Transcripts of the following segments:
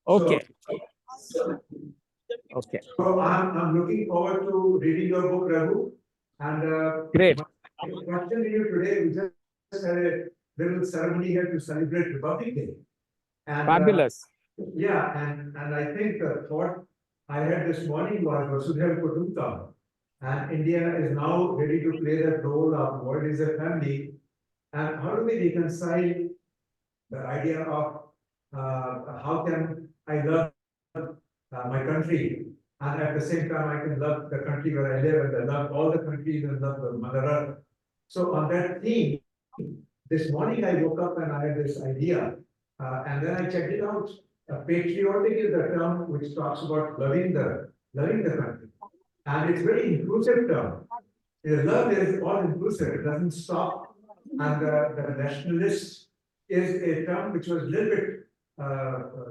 Okay. Okay. So I'm looking forward to reading your book, Raghu. And Great. my question to you today, we just had a little ceremony here to celebrate Republic Day. And Fabulous. yeah, and I think the thought I had this morning was Vasudhaiva Kutumbakam. And India is now ready to play that role of world is a family. And how do we reconcile the idea of how can I love my country, and at the same time I can love the country where I live, and I love all the countries and love the Mother Earth. So on that theme, this morning I woke up and I had this idea, and then I checked it out. Patriotic is the term which talks about loving the country, and it's very inclusive term. Love is all inclusive; it doesn't stop. And the nationalist is a term which was a little bit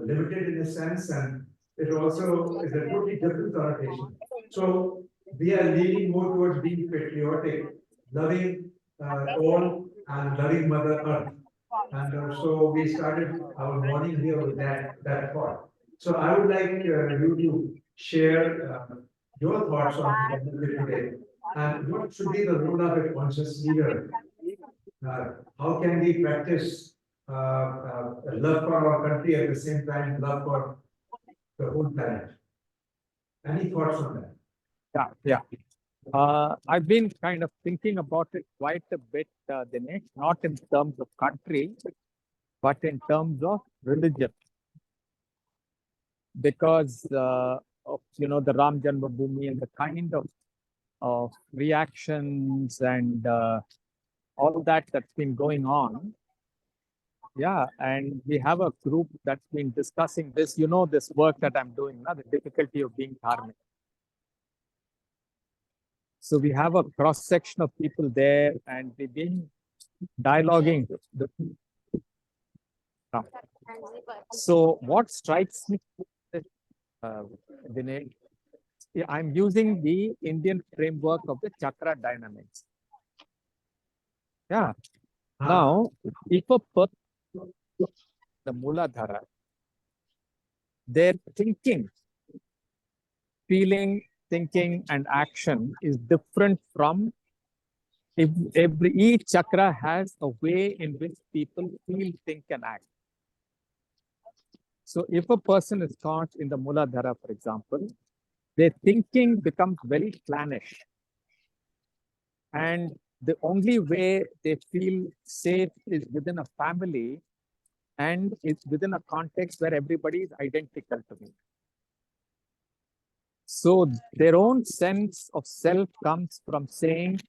limited in a sense, and it also is a totally different connotation. So we are leaning more towards being patriotic, loving all and loving Mother Earth. And so we started our morning here with that thought. So I would like you to share your thoughts on Republic today, and what should be the role of a conscious leader? How can we practice love for our country at the same time love for the whole planet? Any thoughts on that? Yeah. I've been kind of thinking about it quite a bit, Dinesh, not in terms of country, but in terms of religion. Because of the Ram Janmabhoomi and the kind of reactions and all that's been going on. Yeah, and we have a group that's been discussing this, this work that I'm doing now, the difficulty of being dharmic. So we have a cross section of people there, and we've been dialoguing. So what strikes me, Dinesh, I'm using the Indian framework of the chakra dynamics. Yeah. Now, if a person, the Muladhara, their thinking, feeling, thinking, and action is different from each chakra has a way in which people feel, think, and act. So if a person is caught in the Muladhara, for example, their thinking becomes very clannish. And the only way they feel safe is within a family, and it's within a context where everybody is identical to me. So their own sense of self comes from saying,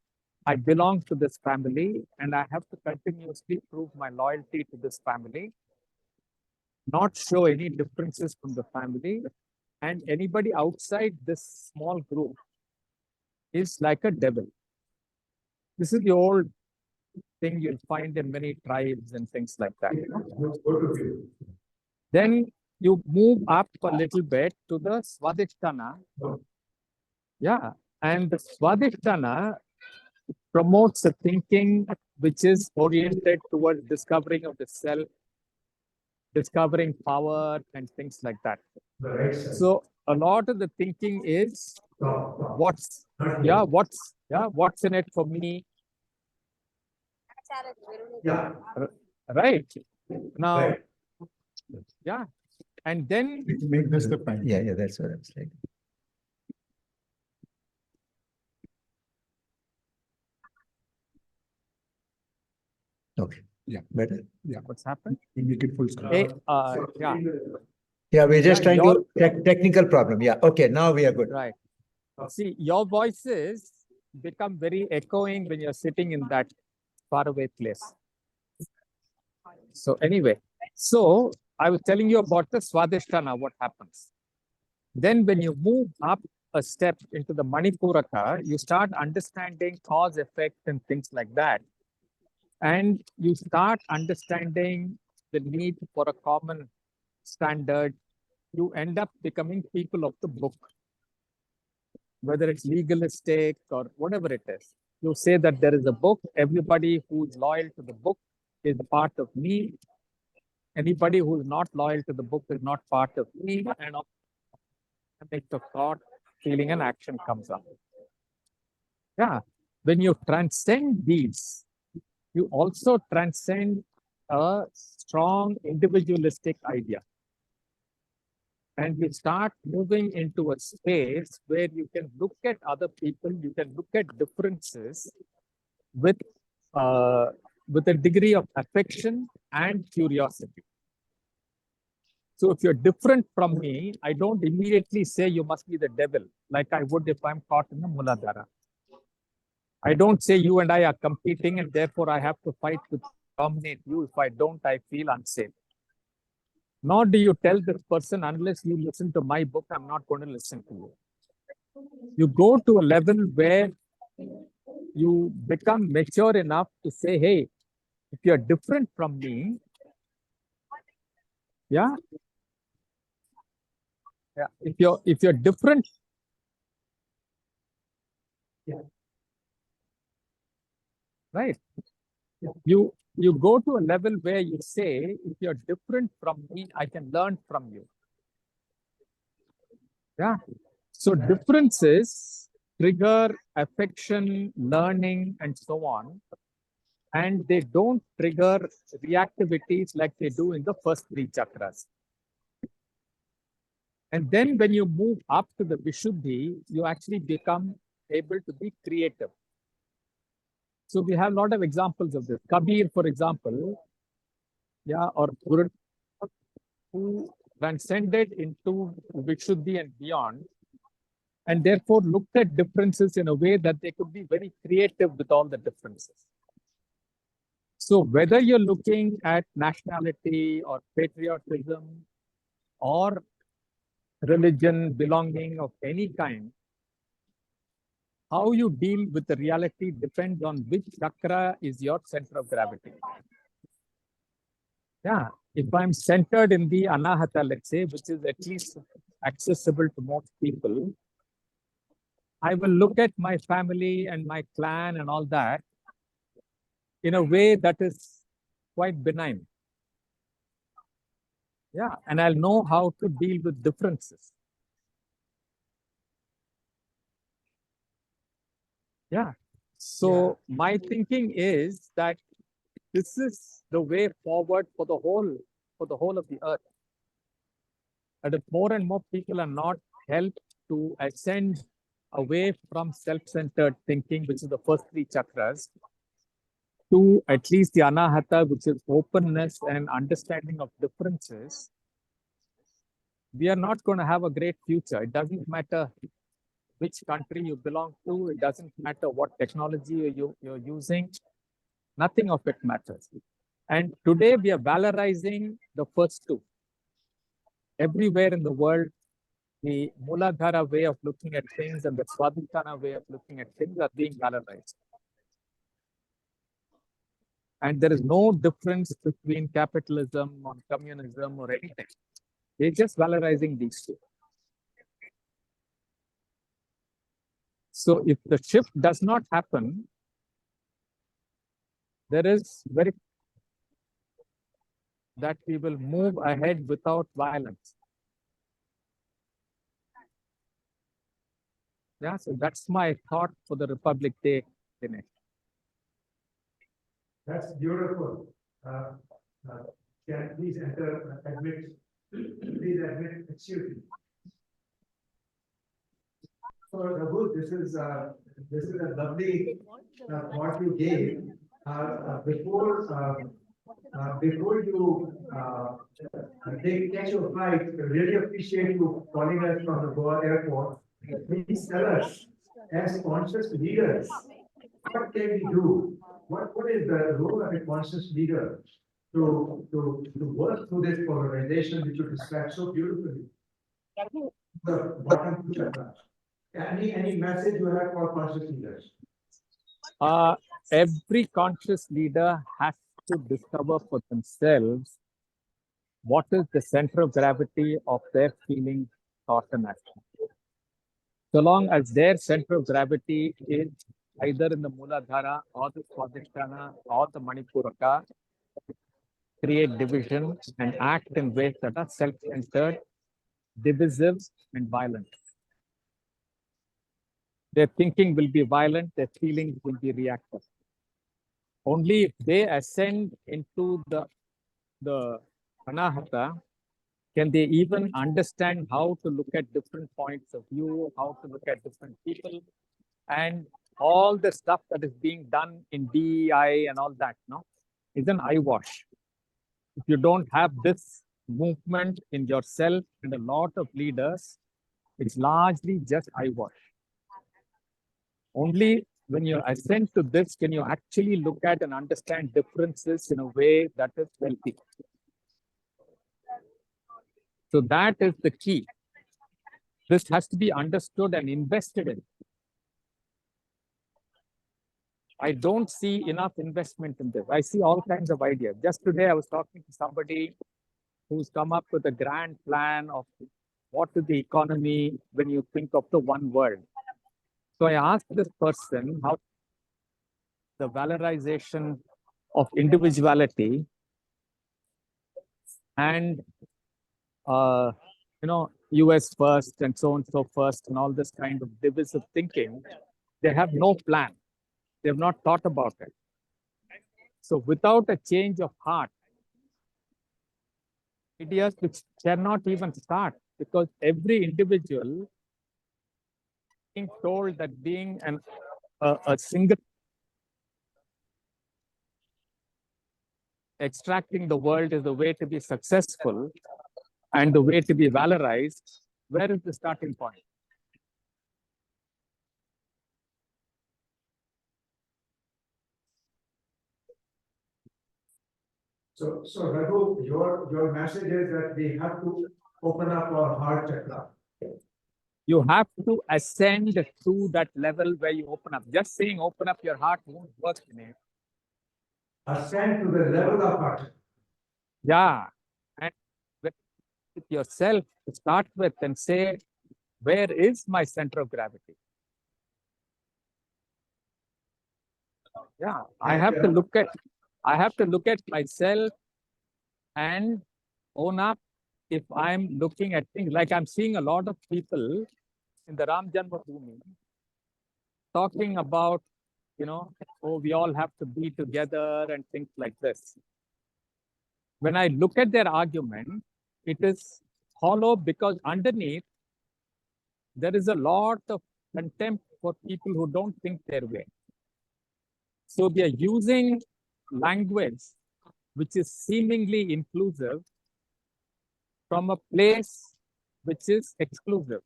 I belong to this family and I have to continuously prove my loyalty to this family, not show any differences from the family, and anybody outside this small group is like a devil. This is the old thing you'll find in many tribes and things like that. Then you move up a little bit to the Swadhisthana. Yeah, and the Swadhisthana promotes a thinking which is oriented towards discovering of the self, discovering power and things like that. So a lot of the thinking is what's in it for me. Yeah. Right. Now, yeah. And then make this the point. Yeah, that's what I'm saying. Okay. Yeah. Better. Yeah. What's happened? Make it full screen. Hey, yeah. Yeah, we're just trying your- to technical problem. Yeah. Okay. Now we are good. Right. See, your voices become very echoing when you're sitting in that faraway place. So anyway, so I was telling you about the Swadhisthana, what happens. Then when you move up a step into the Manipuraka, you start understanding cause, effect, and things like that. And you start understanding the need for a common standard. You end up becoming people of the book, whether it's legalistic or whatever it is. You say that there is a book, everybody who is loyal to the book is a part of me. Anybody who is not loyal to the book is not part of me, and a mix of thought, feeling, and action comes up. Yeah, when you transcend these, you also transcend a strong individualistic idea. And you start moving into a space where you can look at other people, you can look at differences with, with a degree of affection and curiosity. So if you're different from me, I don't immediately say you must be the devil, like I would if I'm caught in the Muladhara. I don't say you and I are competing and therefore I have to fight to dominate you. If I don't, I feel unsafe. Nor do you tell this person, unless you listen to my book, I'm not going to listen to you. You go to a level where you become mature enough to say, hey, if you're different from me, yeah, if you're different, Yeah. right? You go to a level where you say, if you're different from me, I can learn from you. Yeah. So differences trigger affection, learning, and so on. And they don't trigger reactivities like they do in the first three chakras. And then when you move up to the Vishuddhi, you actually become able to be creative. So we have a lot of examples of this. Kabir, for example, yeah, or Guru, who transcended into Vishuddhi and beyond, and therefore looked at differences in a way that they could be very creative with all the differences. So whether you're looking at nationality or patriotism or religion, belonging of any kind, how you deal with the reality depends on which chakra is your center of gravity. Yeah, if I'm centered in the Anahata, let's say, which is at least accessible to most people, I will look at my family and my clan and all that in a way that is quite benign. Yeah, and I'll know how to deal with differences. Yeah. So my thinking is that this is the way forward for the whole of the earth. And if more and more people are not helped to ascend away from self-centered thinking, which is the first three chakras, to at least the Anahata, which is openness and understanding of differences, we are not going to have a great future. It doesn't matter which country you belong to. It doesn't matter what technology you're using. Nothing of it matters. And today we are valorizing the first two. Everywhere in the world, the Muladhara way of looking at things and the Swadhisthana way of looking at things are being valorized. And there is no difference between capitalism or communism or anything. They're just valorizing these two. So if the shift does not happen, there is very that we will move ahead without violence. Yeah, so that's my thought for the Republic Day, Dinesh. That's beautiful. Can please please admit, excuse me. So Raghu, this is a lovely thought you gave. Before you catch your flight, I really appreciate you calling us from the Goa airport. Please tell us, as conscious leaders, what can we do? What is the role of a conscious leader to work through this polarization which you described so beautifully? The bottom two chakras. Any message you have for conscious leaders? Every conscious leader has to discover for themselves what is the center of gravity of their feeling, thought, and action. So long as their center of gravity is either in the Muladhara or the Swadhisthana or the Manipuraka, create division, and act in ways that are self-centered, divisive, and violent. Their thinking will be violent, their feelings will be reactive. Only if they ascend into the anahata can they even understand how to look at different points of view, how to look at different people, and all the stuff that is being done in DEI and all that, no, is an eyewash. If you don't have this movement in yourself and a lot of leaders, it's largely just eyewash. Only when you ascend to this can you actually look at and understand differences in a way that is healthy. So that is the key. This has to be understood and invested in. I don't see enough investment in this. I see all kinds of ideas. Just today, I was talking to somebody who's come up with a grand plan of what is the economy when you think of the one world. So I asked this person how the valorization of individuality and US first and so first and all this kind of divisive thinking, they have no plan. They have not thought about it. So without a change of heart, ideas which cannot even start, because every individual being told that being a single extracting the world is the way to be successful and the way to be valorized, where is the starting point? So Raghu, your message is that we have to open up our heart chakra. You have to ascend to that level where you open up. Just saying open up your heart won't work in it. Ascend to the level of heart. Yeah. And with yourself to start with and say, where is my center of gravity? Yeah, I have to look at myself and own up if I'm looking at things like I'm seeing a lot of people in the Ram Janmabhoomi talking about, oh, we all have to be together and things like this. When I look at their argument, it is hollow because underneath there is a lot of contempt for people who don't think their way. So they are using language which is seemingly inclusive from a place which is exclusive.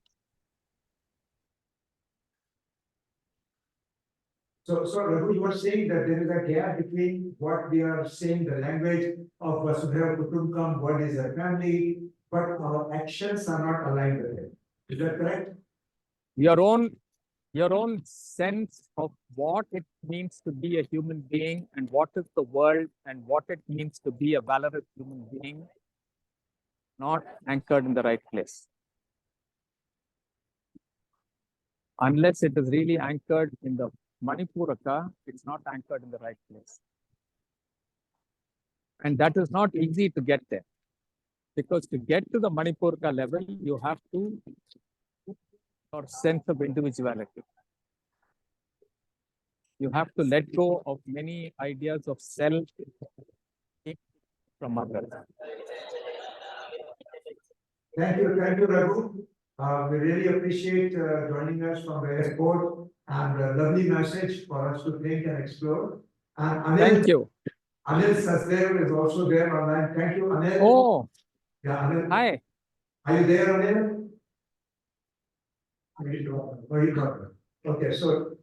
So Raghu, you were saying that there is a gap between what we are saying, the language of Vasudhaiva Kutumbakam, what is a family, but our actions are not aligned with it. Is that correct? Your own sense of what it means to be a human being and what is the world and what it means to be a valorous human being, not anchored in the right place. Unless it is really anchored in the Manipuraka, it's not anchored in the right place. And that is not easy to get there. Because to get to the Manipuraka level, you have to your sense of individuality. You have to let go of many ideas of self from others. Thank you, Raghu. We really appreciate joining us from the airport and a lovely message for us to think and explore. And Anil, Thank you. Anil Sasdev is also there online. Thank you, Anil. Oh, Yeah, Anil. hi. Are you there, Anil? You got it. Okay, so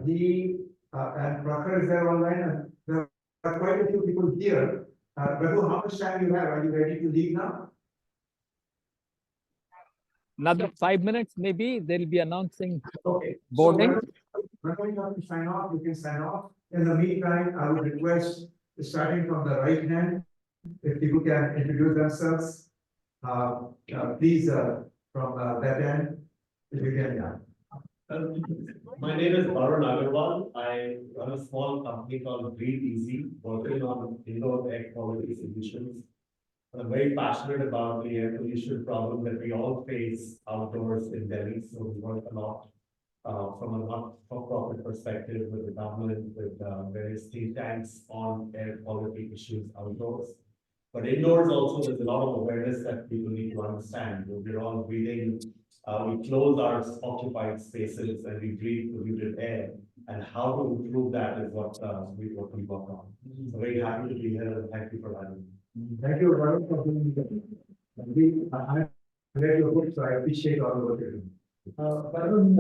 he and Prakhar is there online, and there are quite a few people here. Raghu, how much time you have? Are you ready to leave now? Another 5 minutes, maybe they'll be announcing Okay. boarding. So when you have to sign off, you can sign off. In the meantime, I would request, starting from the right hand, if people can introduce themselves. Please, from that end, if you can, yeah. My name is Varun Agarwal. I run a small company called Breathe Easy, working on indoor air quality solutions. I'm very passionate about the air pollution problem that we all face outdoors in Delhi, so we work a lot from a not-for-profit perspective with the government, with various think tanks on air quality issues outdoors. But indoors also, there's a lot of awareness that people need to understand. We're all breathing, we close our occupied spaces and we breathe polluted air. And how to improve that is what we work on. So very happy to be here and thank you for having me. Thank you, Varun, for being here. I read your book, so I appreciate all the work you're doing. Varun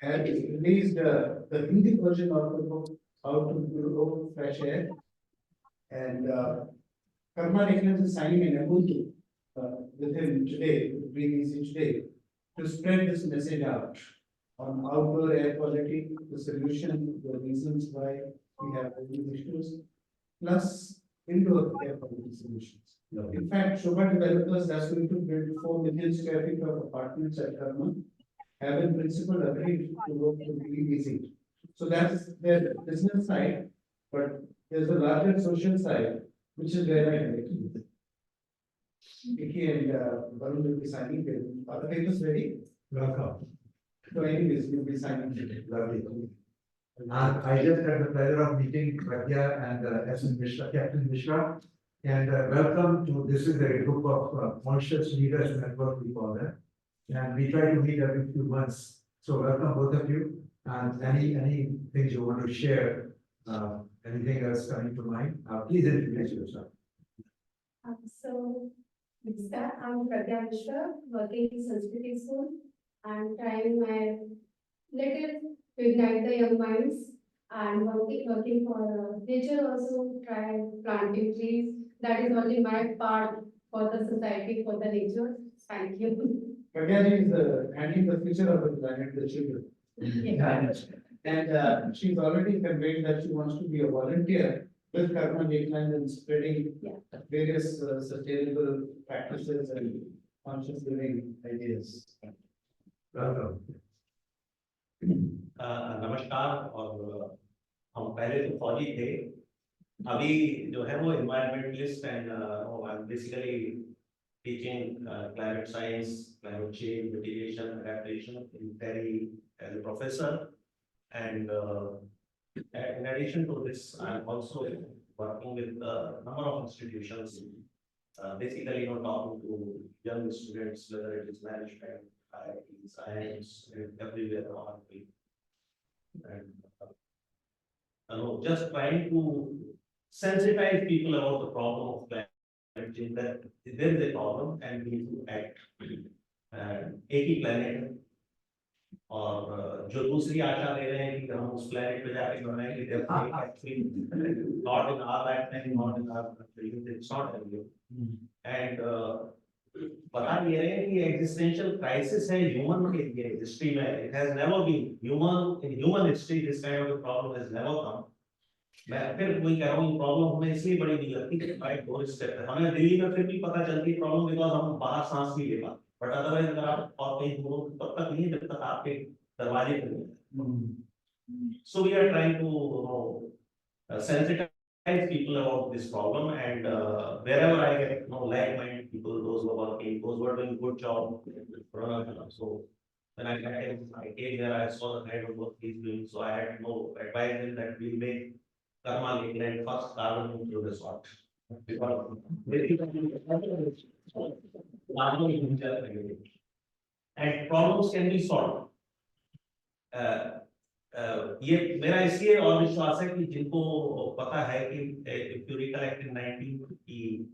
had released the Hindi version of the book, How to Grow Fresh Air. And Karma Nicholas is signing an MOU with him today, with Breathe Easy today, to spread this message out on outdoor air quality, the solution, the reasons why we have these issues, plus indoor air quality solutions. In fact, Shobha Developers that's going to build 4 million square feet of apartments at Karma have in principle agreed to work with Breathe Easy. So that's their business side, but there's a larger social side, which is where I am making it. Vicky and Varun will be signing them. Are the papers ready? Welcome. So anyways, we'll be signing today. Lovely. And I just had the pleasure of meeting Pragya and S.N. Mishra, Captain Mishra. And welcome to, this is a group of conscious leaders network, we call them. And we try to meet every few months. So welcome both of you. And any things you want to share, anything else coming to mind, please introduce yourself. So, Namaskar, I'm Pragya Mishra, working in Sanskriti School. I'm trying my little to ignite the young minds and working for nature also, try planting trees. That is only my part for the society, for the nature. Thank you. Pragya is handling the future of the planet, the children. And she's already conveyed that she wants to be a volunteer with Karma Lakeland and spreading various sustainable practices and conscious living ideas. Welcome. नमस्कार और हम पहले तो फौजी थे अभी जो है वो environmentalist and I'm basically teaching climate science, climate change, mitigation, adaptation in Delhi as a professor. And in addition to this, I'm also working with a number of institutions, basically talking to young students, whether it is management, IT, science, everywhere around me. And just trying to sensitize people about the problem of climate change, that there is a problem and we need to act. And एक ही planet और जो दूसरी आशा दे रहे हैं कि हम उस planet पे जाके बनाएंगे, actually not in our lifetime, not in our country, it's not real. And बता ये रहे हैं कि existential crisis है human के history में, it has never been in human history this kind of a problem has never come. मैं फिर वही कह रहा हूँ प्रॉब्लम हमें इसलिए बड़ी नहीं लगती कि भाई दो स्टेप है हमें दिल्ली में फिर भी पता चलती प्रॉब्लम बिकॉज हम बाहर सांस नहीं ले पाते बट अदरवाइज अगर आप और कहीं दूर तब तक नहीं जब तक आपके दरवाजे पे so we are trying to sensitize people about this problem and wherever I get like-minded people, those who are working, those who are doing good job, so when I came here, I saw the kind of work he's doing, so I had to advise him that we make Karma Lakeland first carbon neutral resort. And problems can be solved. ये मेरा इसलिए और विश्वास है कि जिनको पता है कि if you recollect in 1950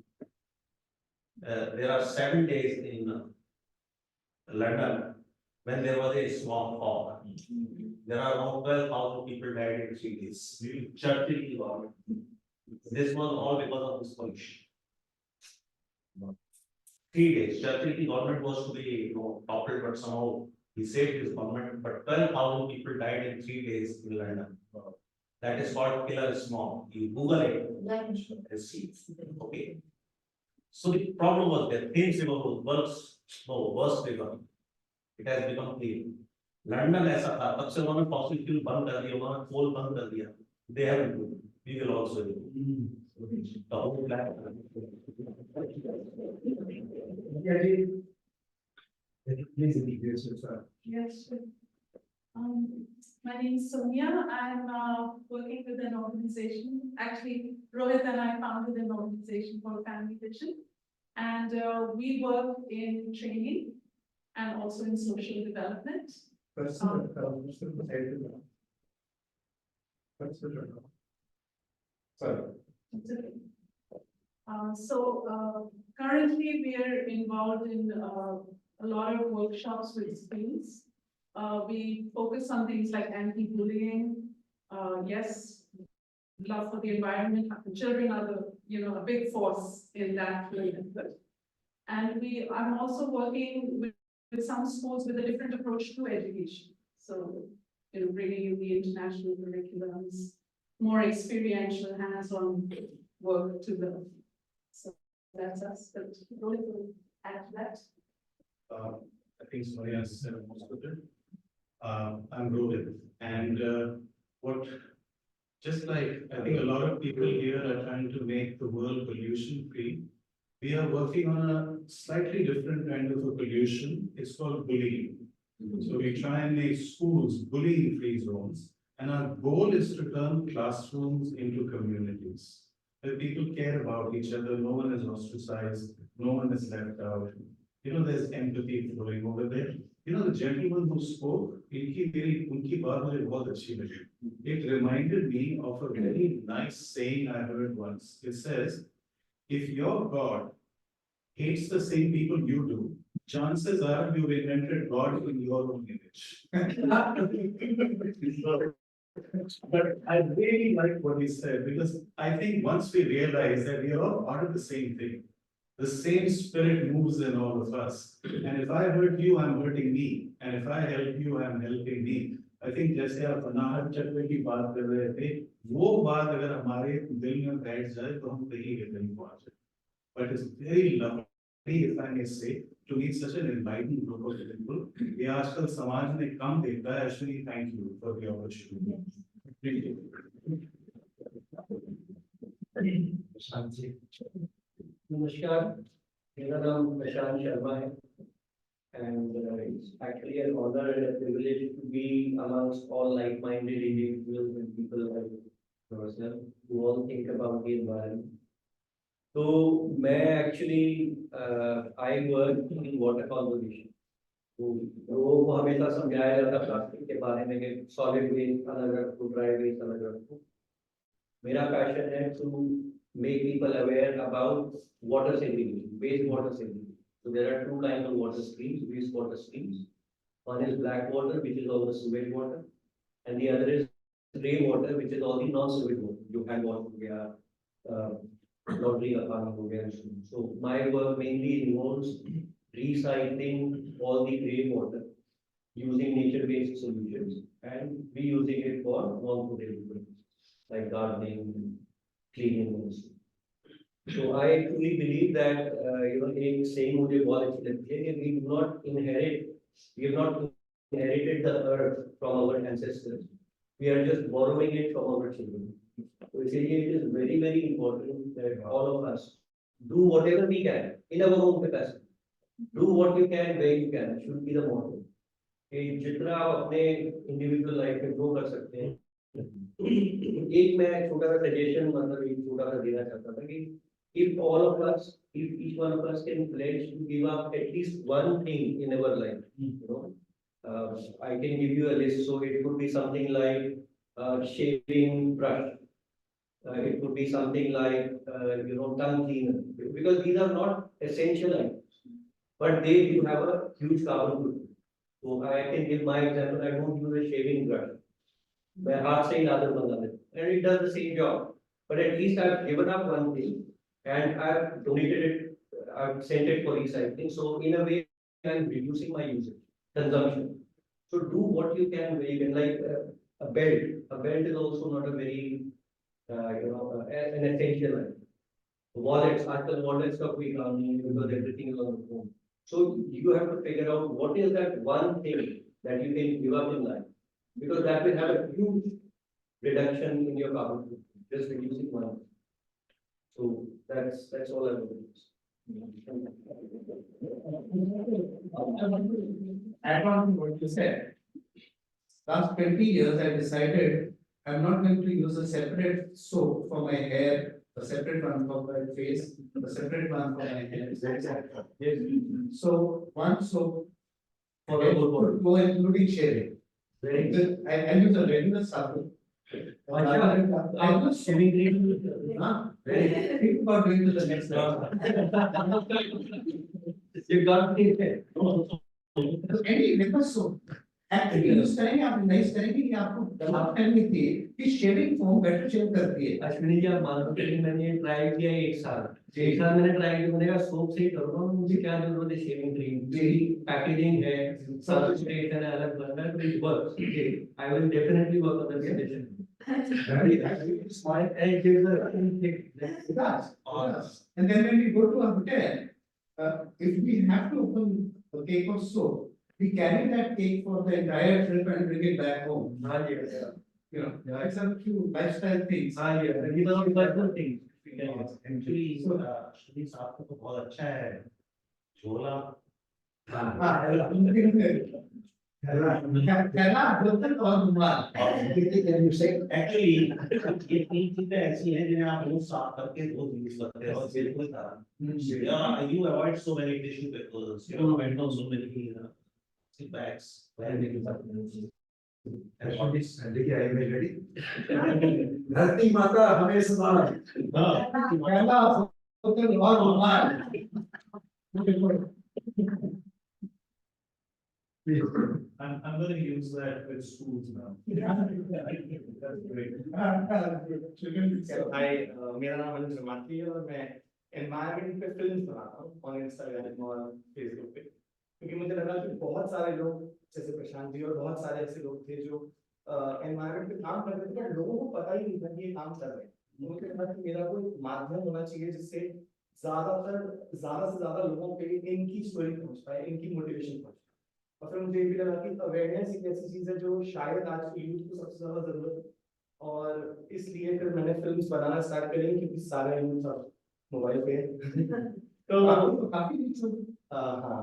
there are 7 days in London when there was a smog fog. There are around 12,000 people died in 3 days. Churchill government. This was all because of this pollution. 3 days. Churchill government was to be toppled, but somehow he saved his government. But 12,000 people died in 3 days in London. That is called killer smog. You Google it. See. Okay. So the problem was that Thames River was worst river. It has become clean. London ऐसा था, तब से उन्होंने fossil fuel बंद कर दिया, उन्होंने कोल बंद कर दिया. They have we will also do. The whole plan. Yeah, please introduce yourself. Yes. Sure. My name is Sonia. I'm working with an organization. Actually, Rohit and I founded an organization called Family Vision. And we work in training and also in social development. Personal, personal. Sorry. It's okay. Currently we are involved in a lot of workshops with schools. We focus on things like anti-bullying. Yes, love for the environment. Children are a big force in that field. And I'm also working with some schools with a different approach to education. So, bringing in the international curriculums, more experiential, hands-on work to them. So that's us, but Rohit will add to that. I think Sonia said most of it. I'm Rohit, and just like I think a lot of people here are trying to make the world pollution free, we are working on a slightly different kind of a pollution. It's called bullying. So we try and make schools bullying free zones, and our goal is to turn classrooms into communities where people care about each other, no one is ostracized, no one is left out. There's empathy flowing over there. The gentleman who spoke, unki baat mujhe bahut achhi lagi. It reminded me of a very nice saying I heard once. It says, if your God hates the same people you do, chances are you've invented God in your own image. But I really like what he said, because I think once we realize that we are all part of the same thing, the same spirit moves in all of us. And if I hurt you, I'm hurting me. And if I help you, I'm helping me. I think जैसे आप अनाहत चक्र की बात कर रहे थे, वो बात अगर हमारे दिल में बैठ जाए तो हम कहीं भी नहीं पहुंच सकते. But it's very lovely, if I may say, to meet such an enlightened group of people. ये आजकल समाज में कम देखता है. Actually, thank you for the opportunity. Thank you. नमस्कार, मेरा नाम प्रशांत शर्मा है, and it's actually an honor and a privilege to be amongst all like-minded individuals and people like yourself who all think about the environment. So, मैं actually I work in water conservation. तो लोगों को हमेशा समझाया जाता plastic के बारे में कि सॉलिड वेस्ट अलग रखो, ड्राई वेस्ट अलग रखो. मेरा पैशन है to make people aware about water segregation, wastewater segregation. So there are two kinds of water streams, wastewater streams. One is black water, which is all the sewage water, and the other is grey water, which is all the non-sewage water. You can water, laundry का पानी हो गया. So my work mainly involves recycling all the grey water using nature-based solutions, and reusing it for non-food purposes like gardening, cleaning. So I truly believe that एक saying मुझे बहुत अच्छी लगती है कि we have not inherited the earth from our ancestors. We are just borrowing it from our children. So it is very, very important that all of us do whatever we can in our own capacity. Do what you can where you can should be the motto. कि जितना आप अपने individual life में grow कर सकते हैं. एक मैं छोटा सा suggestion मतलब एक छोटा सा देना चाहता था कि if all of us, if each one of us can pledge to give up at least one thing in our life, I can give you a list. So it could be something like shaving brush. It could be something like tongue cleaner, because these are not essential items, but they do have a huge carbon footprint. So I can give my example. I don't use a shaving brush. My heart say and it does the same job. But at least I've given up one thing and I've donated it, I've sent it for recycling. So in a way, I'm reducing my usage, consumption. So do what you can where you can, like a belt. A belt is also not a very, an essential item. Wallets, आजकल wallets का कोई काम नहीं है because everything is on the phone. So you have to figure out what is that one thing that you can give up in life. Because that will have a huge reduction in your carbon footprint, just reducing one. So that's all I want to Add on to what you said. Last 20 years, I decided I'm not going to use a separate soap for my hair, a separate one for my face, a separate one for my hands. So one soap for the whole body, go including shaving. Very good. I use a regular sabun. I use shaving cream. Think about doing to the next level. You got it. Any liquor soap. Actually use करेंगे आप नहीं करेंगे कि आपको दबाव करनी थी कि शेविंग फोम बेटर शेव करती है। अश्विनी जी आप मान लो कि मैंने ये ट्राई किया 1 साल। 1 साल मैंने ट्राई किया, मैंने कहा सोप से ही करूँगा, मुझे क्या जरूरत है शेविंग क्रीम की, पैकेजिंग है, सब कुछ है अलग बन रहा है, तो it works. I will definitely work on the suggestion. It does. And then when we go to a hotel, if we have to open a cake of soap, we carry that cake for the entire trip and bring it back home. You know, it's a few lifestyle things. These are personal things. Actually, Shri साहब को तो बहुत अच्छा है झोला। Kala, botal और रुमाल। Can you say? Actually, ये 3 चीजें ऐसी हैं जिन्हें आप रोज साफ करके रोज यूज करते हैं और बिल्कुल yeah, you avoid so many tissue papers, you avoid so many bags. And what is, देखिए, I am ready. धरती माता हमें समान। Kala, botal और रुमाल। I'm going to use that with schools now. That's great. मेरा नाम अनिल त्रिमाठी है और मैं एनवायरमेंट पे फिल्म बनाता हूँ और इंस्टाग्राम और फेसबुक पे, क्योंकि मुझे लगा कि बहुत सारे लोग जैसे प्रशांत जी और बहुत सारे ऐसे लोग थे जो एनवायरमेंट पे काम कर रहे थे पर लोगों को पता ही नहीं था कि ये काम कर रहे हैं। मुझे लगा कि मेरा कोई माध्यम होना चाहिए जिससे ज्यादा से ज्यादा लोगों पे इनकी स्टोरी पहुंच पाए, इनकी मोटिवेशन पहुंच पाए। और फिर मुझे ये भी लगा कि अवेयरनेस एक ऐसी चीज है जो शायद आज के यूथ को सबसे ज्यादा जरूरत है, और इसलिए फिर मैंने फिल्म्स बनाना स्टार्ट करी क्योंकि सारे यूथ अब मोबाइल पे तो काफी हाँ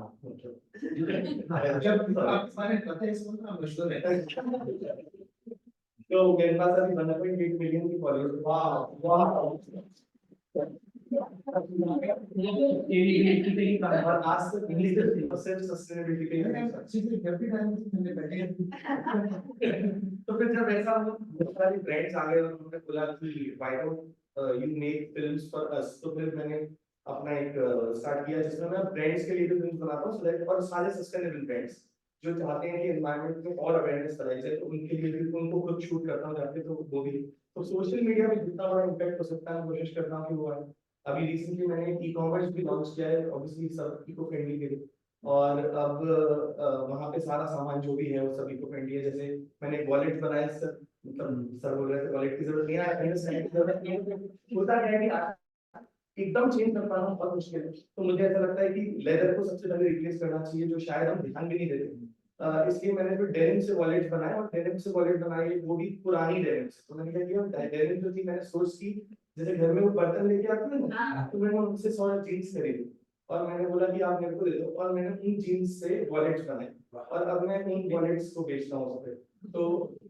जब आपके बारे में पता है इसको ना मशहूर है। तो मेरे पास अभी 1.8 मिलियन की फॉलोअर्स। वाह और आज तक इंग्लिश में सिर्फ सस्टेनेबिलिटी पे तो फिर जब ऐसा हुआ बहुत सारे ब्रांड्स आ गए और उन्होंने बोला कि why don't you make films for us, तो फिर मैंने अपना एक स्टार्ट किया जिसमें मैं ब्रांड्स के लिए भी फिल्म बनाता हूँ और सारे सस्टेनेबल ब्रांड्स जो चाहते हैं कि एनवायरनमेंट में और अवेयरनेस फैलाई जाए, तो उनके लिए भी उनको खुद शूट करता हूँ जाके, तो वो भी तो सोशल मीडिया में जितना बड़ा इम्पैक्ट हो सकता है कोशिश करता हूँ कि वो आए। अभी रिसेंटली मैंने ई कॉमर्स भी लॉन्च किया है, ऑब्वियसली सब इको फ्रेंडली के लिए, और अब वहाँ पे सारा सामान जो भी है वो सब इको फ्रेंडली है। जैसे मैंने एक वॉलेट बनाया, सर मतलब सर बोल रहे थे वॉलेट की जरूरत नहीं है, होता है कि एकदम चेंज कर पाना बहुत मुश्किल है, तो मुझे ऐसा लगता है कि लेदर को सबसे पहले रिप्लेस करना चाहिए जो शायद हम ध्यान भी नहीं देते। इसलिए मैंने फिर डेनिम से वॉलेट बनाए, और डेनिम से वॉलेट बनाई वो भी पुरानी डेनिम से। तो मैंने क्या किया, डेनिम जो थी मैंने सोच की जैसे घर में वो बर्तन लेके आते हैं ना, तो मैंने उनसे 100 जीन्स खरीदी और मैंने बोला कि आप मेरे को दे दो, और मैंने उन जीन्स से वॉलेट्स बनाए और अब मैं उन वॉलेट्स को बेचता हूँ सब। तो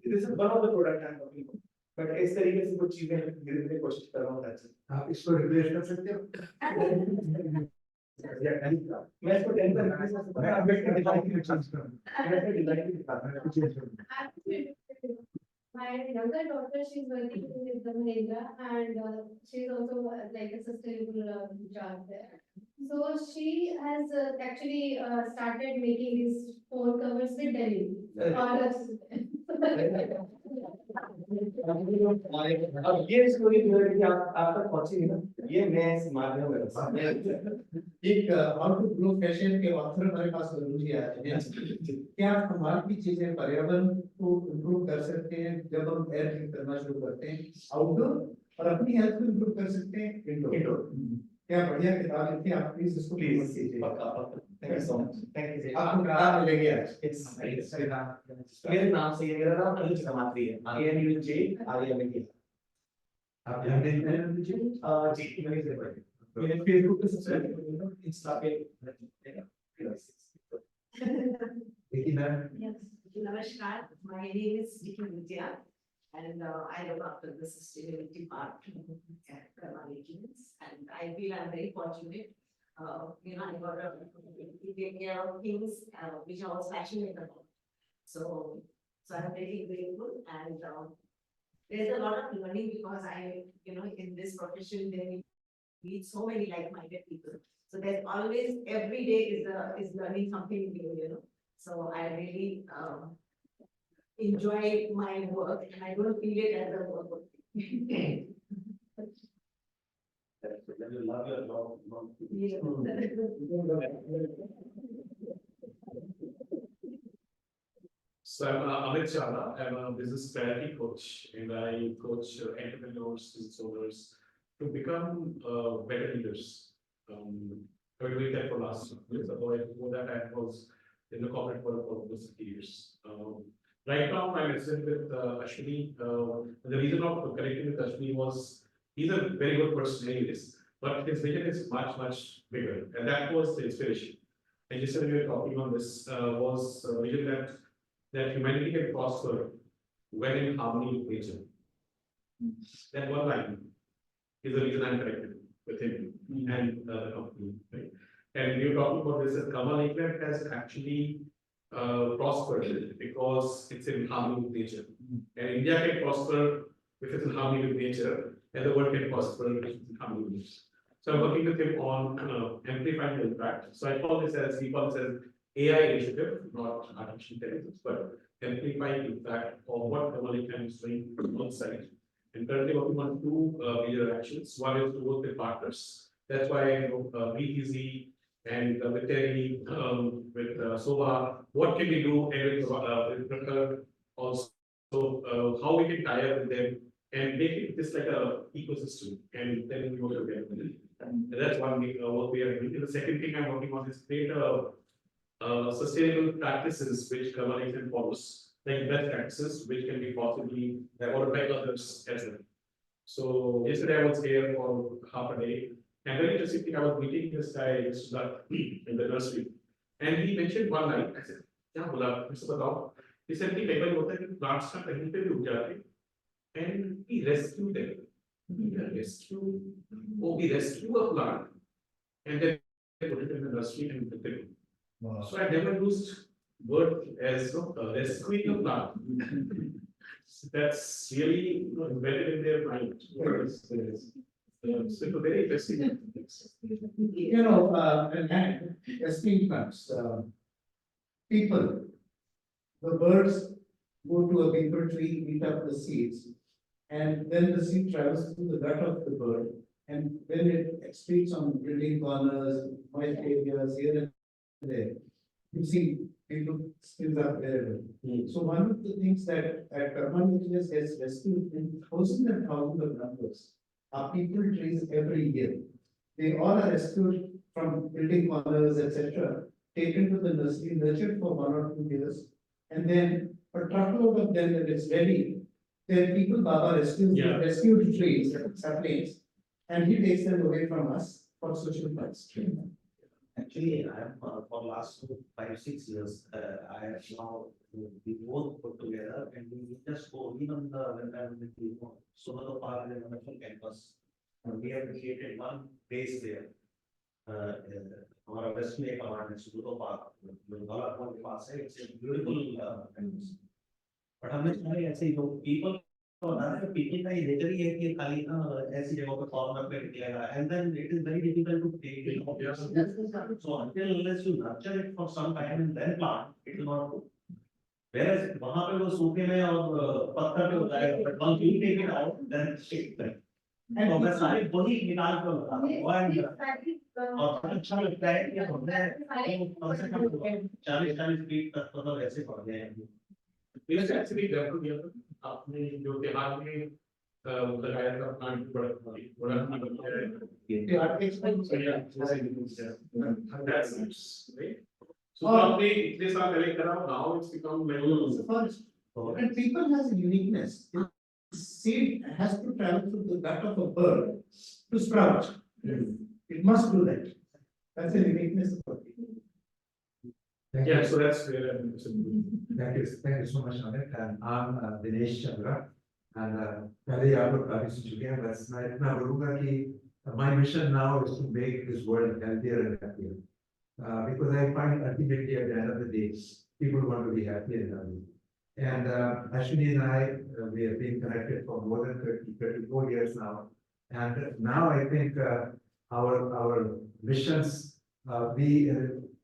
this is one of the product I am talking about, but इस तरीके से कुछ चीजें धीरे धीरे कोशिश कर रहा हूँ। आप इसको रिप्लेस कर सकते हो। मैं इसको 10 पर रिप्लेस कर सकता हूं, आप वेट कर दिखाएंगे। My younger daughter, she's working with the Mahindra, and she's also like a sustainable job there. So she has actually started making these phone covers with denim. अब ये स्टोरी जो है कि आप तक पहुंची ना, ये मैं इस माध्यम में एक हाउ टू ग्रो फैशन के ऑथर हमारे पास जी आए हैं। क्या कमाल की चीजें पर्यावरण को इम्प्रूव कर सकते हैं जब हम एयर क्लीन करना शुरू करते हैं आउटडोर, और अपनी हेल्थ को इम्प्रूव कर सकते हैं इंडोर। क्या बढ़िया किताब लिखी, आप प्लीज इसको प्लीज कीजिए। Thank you so much. Thank you. आपको नाम मिलेंगे आज. Yes. मेरे नाम से ये मेरा नाम अनुज कमात्री है. ANUJ आर्या मिली. आप यहाँ देख रहे हैं जी. जी मेरे से बड़े. मेरे Facebook पे सब्सक्राइब करिए, Insta पे. Vicky ma'am. Yes, Namaskar, my name is Vicky Vidya, and I look after the sustainability part at Karmali Kings, and I feel I'm very fortunate. I got a take care of things which I was passionate about. So I'm very grateful, and there's a lot of learning because in this profession, then we meet so many like-minded people. So there's always, every day is learning something new. So I really enjoy my work and I don't feel it as a work. You love your job. Yeah. So I'm Amit Chala, I'm a business strategy coach and I coach entrepreneurs, business owners to become better leaders. I've been doing that for last years. Before that I was in the corporate world for almost 50 years. Right now I'm resident with Ashwini. The reason of connecting with Ashwini was he's a very good person anyways, but his vision is much, much bigger. And that was the inspiration. And just when we were talking on this was a vision that humanity can prosper when in harmony with nature. That one line is the reason I'm connected with him and the company. Right? And we were talking about this that Kamal Ekland has actually prospered because it's in harmony with nature. And India can prosper if it's in harmony with nature, and the world can prosper if it's in harmony with nature. So I'm working with him on amplifying the impact. So we call this as AI initiative, not artificial intelligence, but amplifying impact of what Kamal Ekland is doing on site. And currently working on two major actions. One is to work with partners. That's why Breathe Easy and with Terry, with Soba, what can we do and with Prakhar also, how we can tie up with them and make it just like a ecosystem and then we go together. And that's one work we are doing. The second thing I'm working on is create sustainable practices which Kamal Ekland follows, like best practices which can be possibly followed by others as well. So yesterday I was here for half a day. And very interesting, I was meeting this guy in the nursery, and he mentioned one line. I said, "Kya bola? Mr. Batao." He said, "कि कई बार होता है कि plants का कहीं पे भी उग जाते हैं, and we rescue them. We rescue a plant, and then put it in the nursery and put it." So I never used word as rescuing a plant. That's really embedded in their mind. So very interesting. And esteemed friends, people, the birds go to a maple tree, eat up the seeds, and then the seed travels through the gut of the bird, and when it excretes on building corners, moist areas here and there, you see people skills are available. So one of the things that Karmali has rescued in thousands and thousands of numbers are people trees every year. They all are rescued from building corners, etc., taken to the nursery, nurtured for 1 or 2 years, and then a truckload of them that is ready. Then people Baba rescues rescued trees, saplings, and he takes them away from us for social funds. Actually, I am for last 5-6 years, I have now we both put together and we just go even when I'm with the Sumato Park and National Campus. We have created one base there. Our West Lake Command in Sumato Park, it's a beautiful campus. But हमने सारे ऐसे ही लोग people का ये nature ही है कि खाली ऐसी जगहों पे corner पे निकलेगा, and then it is very difficult to take it. So until unless you nurture it for some time and then plant, it will not grow. Whereas वहाँ पे वो सूखे में और पत्थर पे होता है, but once you take it out, then it takes time. And तो मैं सारे वही निकाल कर लगाता हूँ और अच्छा लगता है कि हमने कम से कम 40-40 फीट तक तो ऐसे पड़ गए हैं. Actually आपने जो त्योहार में the guys are trying to Yeah, explain. So yeah, that's nice, right? So probably if they start collecting around now, it's become very. And people has a uniqueness. Seed has to travel through the gut of a bird to sprout. It must do that. That's a uniqueness of it. Thank Yeah, you. so that's where I'm. Thank you so much, Amit, and I'm Dinesh Chandra. And पहले ही आप लोग काफी सुन चुके हैं, बस मैं इतना बोलूंगा कि my mission now is to make this world healthier and happier. Because I find ultimately at the end of the day, people want to be happy and healthy. And Ashwini and I, we have been connected for more than 34 years now. And now I think our missions, we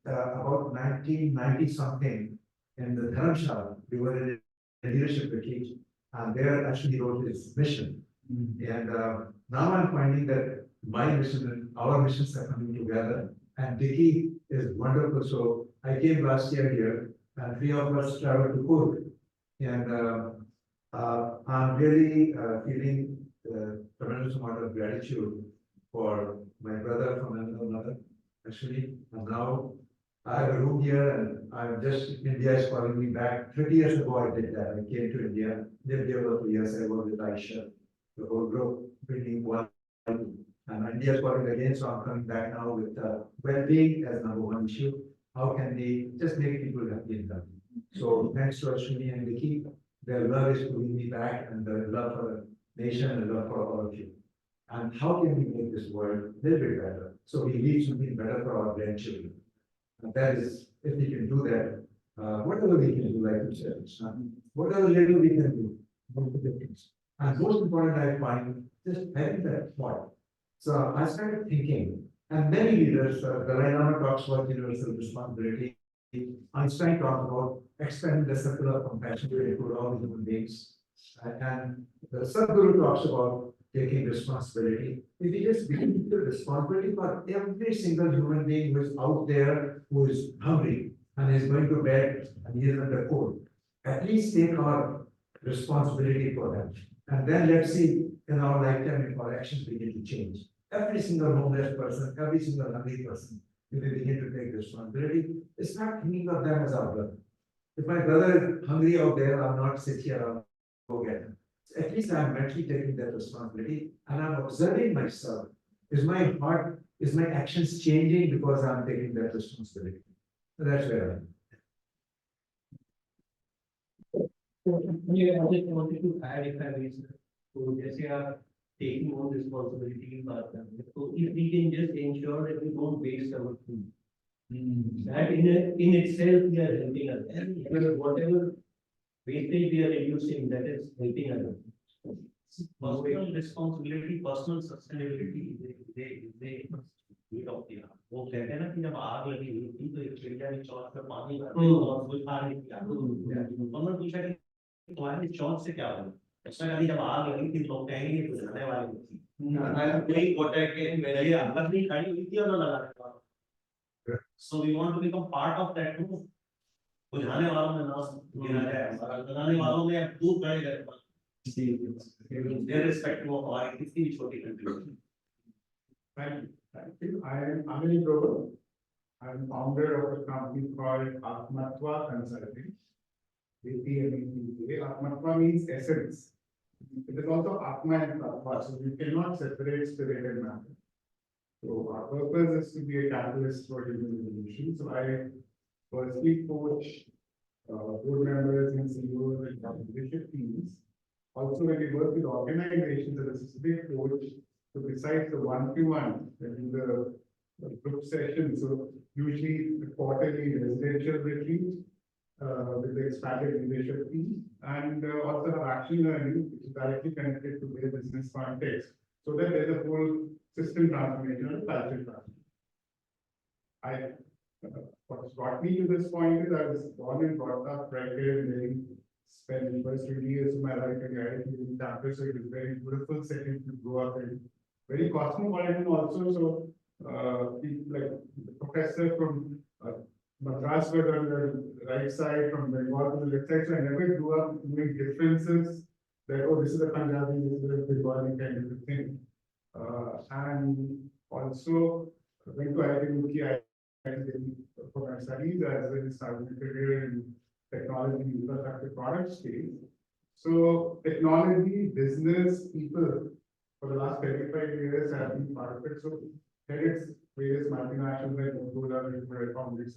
about 1990 something in the Dharamshala, we were in a leadership retreat, and there actually wrote his mission. And now I'm finding that my mission and our missions are coming together, and Dicky is wonderful. So I came last year here, and 3 of us traveled to Coorg. And I'm really feeling tremendous amount of gratitude for my brother from another mother, actually. And now I have a room here, and I'm just, India is calling me back. 30 years ago, I did that. I came to India, lived here for 2 years. I worked with Aisha, the whole group, bringing one. And India is calling again, so I'm coming back now with well-being as number one issue. How can we just make people happy and healthy? So thanks to Ashwini and Vicky, their love is pulling me back, and the love for the nation and love for all of you. And how can we make this world a little bit better? So we leave something better for our grandchildren. And that is, if we can do that, whatever we can do, like you said, whatever little we can do, make the difference. And most important, I find just having that thought. So I started thinking, and many leaders, Dalai Lama talks about universal responsibility. Einstein talked about expanding the circle of compassion to include all the human beings. And the Sadhguru talks about taking responsibility. If we just begin to take responsibility for every single human being who is out there, who is hungry and is going to bed and he is under cold, at least take our responsibility for them. And then let's see in our lifetime if our actions begin to change. Every single homeless person, every single hungry person, if we begin to take responsibility, it's not thinking of them as our brother. If my brother is hungry out there, I'll not sit here, I'll go get him. At least I'm mentally taking that responsibility, and I'm observing myself. Is my heart, is my actions changing because I'm taking that responsibility? So that's where I am. Yeah, I just wanted to add, if I may, sir. So जैसे आप taking more responsibility की बात कर रहे हैं, तो if we can just ensure that we don't waste our food, that in itself we are helping others. Whatever wastage we are reducing, that is helping others. Personal responsibility, personal sustainability, they need of the वो कहते हैं ना कि जब आग लगी हुई थी तो एक चिड़िया ने चौक में पानी भर दिया और कुछ खा नहीं किया। उन्होंने पूछा कि तुम्हारे चौक से क्या हुआ? उसने कहा जब आग लगी थी लोग कहेंगे ये बुझाने वाली थी। वही कोटा के मेरे ये आग नहीं खड़ी हुई थी और लगा रखा। So we want to become part of that too. बुझाने वालों में ना गिरा जाए, बनाने वालों में अब दूर खड़े रहे। Irrespective of our किसी भी छोटी country. Thank you. I am Anil Grover. I am founder of a company called Atmatva Consulting. Atmatva means essence. It is also Atma and Tattva, so we cannot separate spirit and matter. So our purpose is to be a catalyst for human evolution. So I firstly coach board members and CEOs and leadership teams. Also, when we work with organizations as a specific coach, so besides the one-to-one, and the group session, so usually the quarterly residential retreat with the expanded leadership team, and also the action learning, which is directly connected to their business context, so that there's a whole system transformation and culture transformation. What brought me to this point is I was born and brought up right here in Delhi. Spent the first 20 years of my life in the campus, so it was very beautiful setting to grow up in. Very cosmopolitan also, so people like the professor from Madras were on the right side, from Bengal to the left side, so I never grew up knowing differences that, oh, this is a Punjabi, this is a Bengali kind of a thing. And also went to IIT for my studies as well as started my career in technology infrastructure product space. So technology, business, people for the last 35 years have been part of it. So headed various multinationals like Motorola, Wipro, Foundries,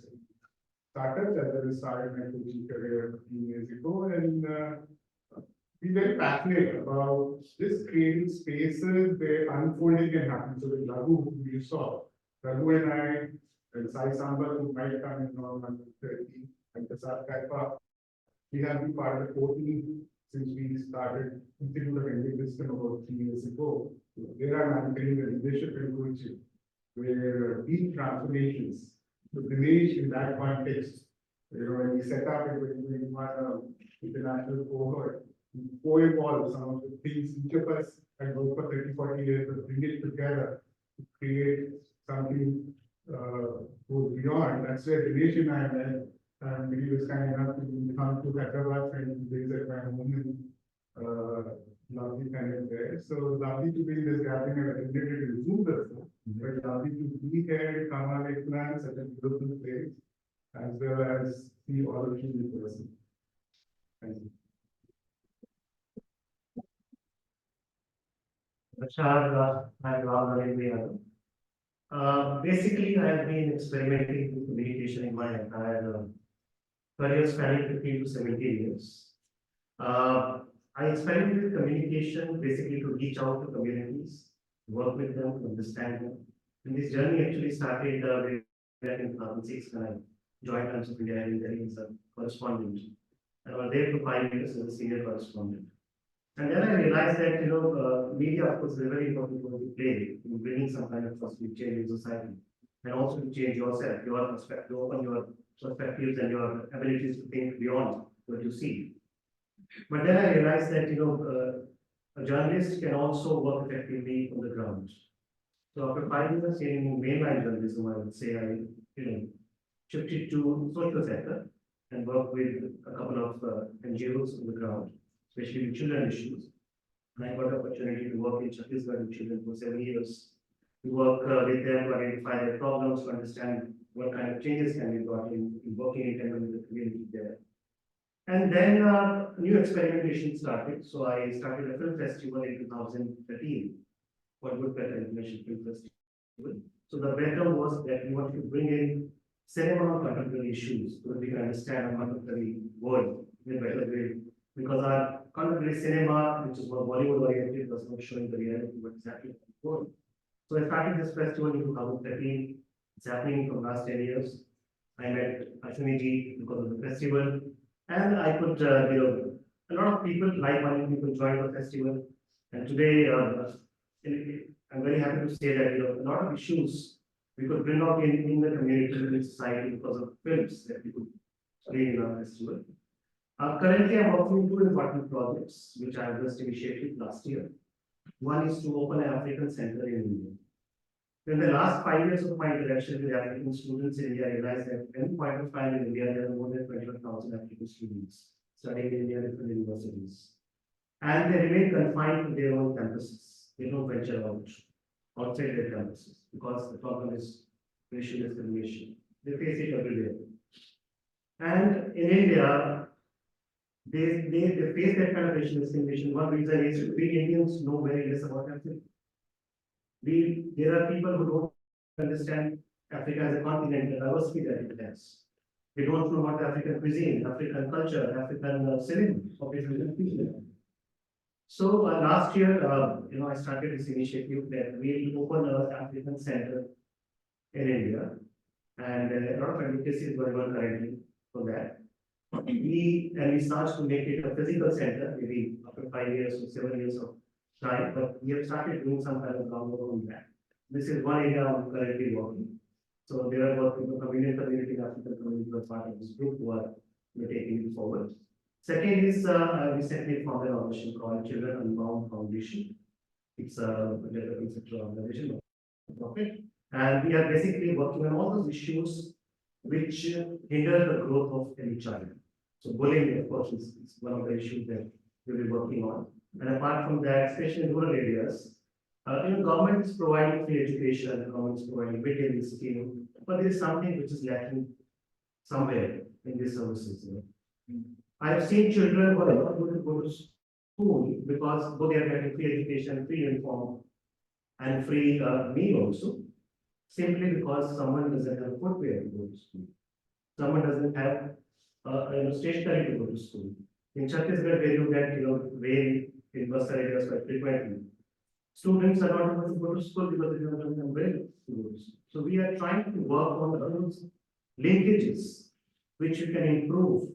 startups as well as started my coaching career 15 years ago, and be very passionate about just creating spaces where unfolding can happen. So with Raghu, who you saw, Raghu and I, and Sai Sambal, who might come in around 30, and Prasad Kaipa, we have been part of the core team since we started Institute of Indian System about 3 years ago. There are managing the leadership and coaching, where deep transformations. So Dinesh, in that context, when we set up it, when we were international cohort, we co-evolve some of the things each of us had worked for 30, 40 years, but bring it together to create something goes beyond. That's where Dinesh and I met, and he was kind enough to come to Hyderabad and visit my home in lovely kind of there. So lovely to be in this gathering. I attended it in Zoom before, but lovely to be here, Kamal Ekman, such a beautiful place, as well as see all of you in person. Thank you. Basically, I have been experimenting with communication in my entire career spanning 15 to 17 years. I experimented with communication basically to reach out to communities, work with them, understand them. And this journey actually started back in 2006 when I joined Times of India and there as a correspondent. And I was there for 5 years as a senior correspondent. And then I realized that, media, of course, is a very important role to play in bringing some kind of positive change in society. And also to change yourself, your perspective, to open your perspectives and your abilities to think beyond what you see. But then I realized that, a journalist can also work effectively on the ground. So after 5 years in mainline journalism, I would say I, shifted to social sector and worked with a couple of NGOs on the ground, especially with children issues. And I got the opportunity to work in Chhattisgarh with children for 7 years. To work with them to identify their problems, to understand what kind of changes can be brought in working in tandem with the community there. And then new experimentation started. So I started a film festival in 2013 for Good Better International Film Festival. So the background was that we wanted to bring in cinema on contemporary issues so that we can understand our contemporary world in a better way. Because our contemporary cinema, which is more Bollywood oriented, was not showing the reality of what exactly going. So I started this festival in 2013. It's happening for the last 10 years. I met Ashwini ji because of the festival. And I could, a lot of people, like-minded people joined the festival. And today, I'm very happy to say that, a lot of issues we could bring out in the community, in society because of films that we could screen in our festival. Currently, I'm working on 2 important projects, which I just initiated last year. One is to open an African center in India. In the last 5 years of my interaction with African students in India, I realized that at any point of time in India, there are more than 21,000 African students studying in India different universities. And they remain confined to their own campuses. They don't venture out outside their campuses because the problem is racial discrimination. They face it every day. And in India, they face that kind of racial discrimination. One reason is we Indians know very less about Africa. There are people who don't understand Africa as a continent, the diversity that it has. They don't know about African cuisine, African culture, African cinema, African people. So last year, I started this initiative that we open an African center in India, and a lot of advocacy is going on currently for that. We start to make it a physical center, maybe after 5 years or 7 years of time, but we have started doing some kind of groundwork on that. This is one area I'm currently working. So there are working with the community, African community as part of this group who are taking it forward. Second is I recently formed an organization called Children Unbound Foundation. It's a sector organization, and we are basically working on all those issues which hinder the growth of any child. So bullying, of course, is one of the issues that we'll be working on. And apart from that, especially in rural areas, government is providing free education, government is providing midday meal scheme, but there is something which is lacking somewhere in these services. I have seen children who are not able to go to school because though they are getting free education, free uniform, and free meal also, simply because someone doesn't have footwear to go to school. Someone doesn't have stationery to go to school. In Chhattisgarh, where you get rain in coastal areas quite frequently, students are not able to go to school because they don't have an umbrella to go to school. So we are trying to work on those linkages which you can improve,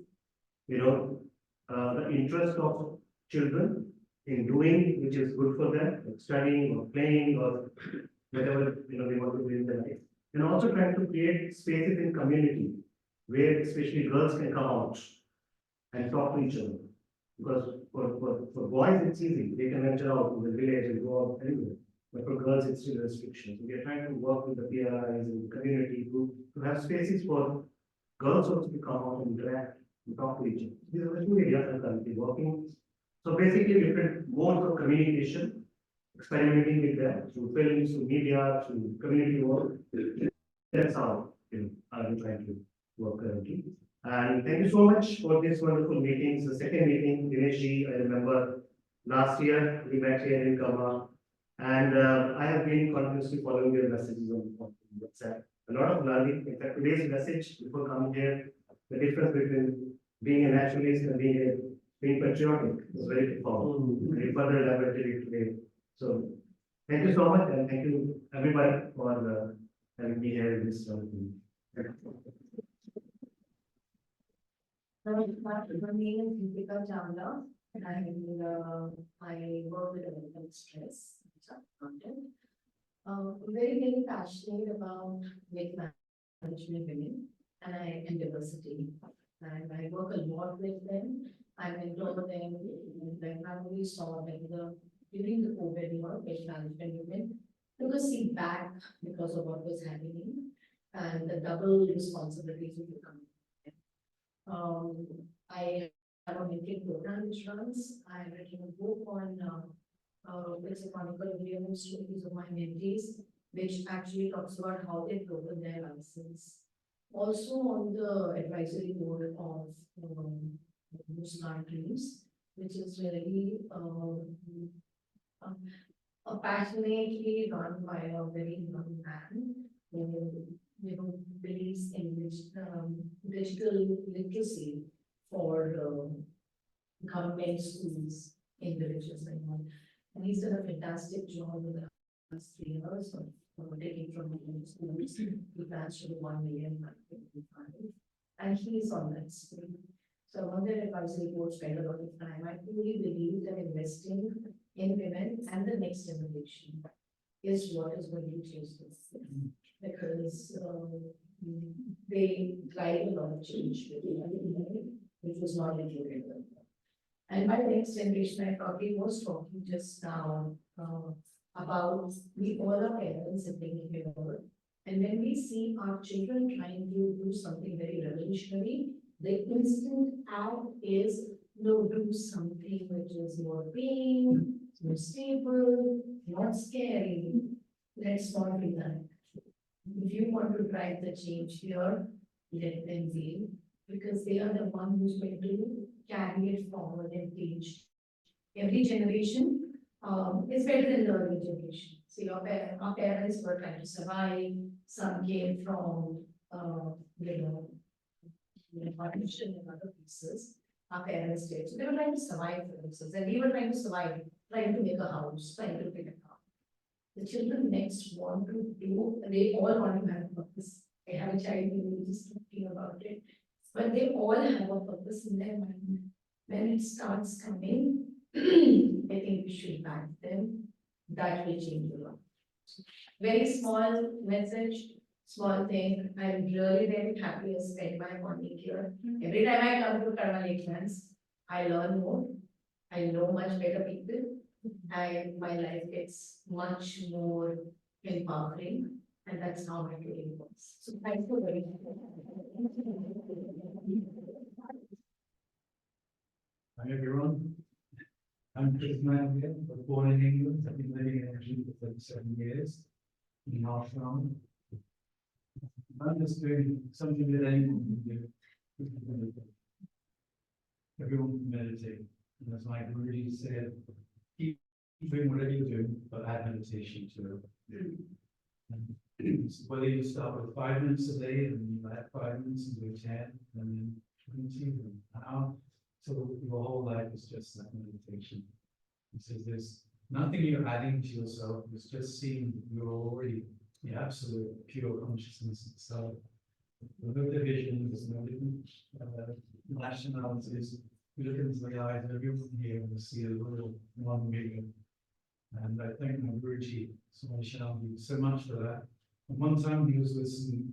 the interest of children in doing which is good for them, like studying or playing or whatever they want to do in their life. And also trying to create spaces in community where especially girls can come out and talk to each other. Because for boys it's easy, they can venture out to the village and go out anywhere. But for girls it's still a restriction. So we are trying to work with the PRIs and the community to have spaces for girls also to come out and interact and talk to each other. These are the two areas I'm currently working. So basically different modes of communication, experimenting with that through films, through media, through community work. That's how I'm trying to work currently. And thank you so much for this wonderful meeting. The second meeting, Dineshji, I remember last year we met here in Kama, and I have been continuously following your messages on WhatsApp. A lot of learning. In fact, today's message before coming here, the difference between being a nationalist and being patriotic is very profound. We further elaborated it today. So thank you so much, and thank you everybody for having me here in this meeting. My name is Deepika Chavla, and I work with development stress content. Very passionate about management women and diversity. And I work a lot with them. I mentor them. Like I only saw that during the COVID weight management women took a seat back because of what was happening and the double responsibilities of the company. I have a mentoring program which runs. I've written a book on it's a chronicle of real stories of my mentees, which actually talks about how they've broken their license. Also on the advisory board of Muskan Dreams, which is really passionately run by a very young man who believes in digital literacy for government schools in villages and all. And he's done a fantastic job in the last 3 years of taking from schools. He plans to do 1 million by 2025. And he's on that school. So on their advisory board spend a lot of time. I truly believe that investing in women and the next generation is what is going to change this. Because they drive a lot of change, which was not included. And by the next generation, I probably was talking just now about we all are parents and taking care of it. And when we see our children trying to do something very revolutionary, the instant ad is do something which is more paying, more stable, not scary. Let's not do that. If you want to drive the change here, let them be, because they are the one who's going to carry it forward and teach. Every generation is better than the earlier generation. See, our parents were trying to survive. Some came from, partition and other pieces. Our parents did. So they were trying to survive for themselves. And we were trying to survive, trying to make a house, trying to pick a car. The children next want to do, they all want to have a purpose. I have a child who is just talking about it, but they all have a purpose in their mind. When it starts coming, I think we should back them. That will change a lot. Very small message, small thing. I'm really very happy to spend my morning here. Every time I come to Karma Laklands, I learn more. I know much better people. My life gets much more empowering, and that's how my day works. So thank you very much. Hi, everyone. I'm Chris Mann, I was born in England, I've been living in England for 37 years. In Arsenal. I'm just doing something that anyone can do. Everyone can meditate, and as my Guruji said, keep doing whatever you're doing, but add meditation to it. And so whether you start with 5 minutes a day, and you add 5 minutes and do 10, and then 20, and now, so your whole life is just that meditation. He says there's nothing you're adding to yourself, it's just seeing you're already the absolute pure consciousness itself. There's no division, there's no different nationalities. You look into the eyes of everyone here and you see a little 1 million. And I thank my Guruji, Swami Shyamji, so much for that. And one time he was with some,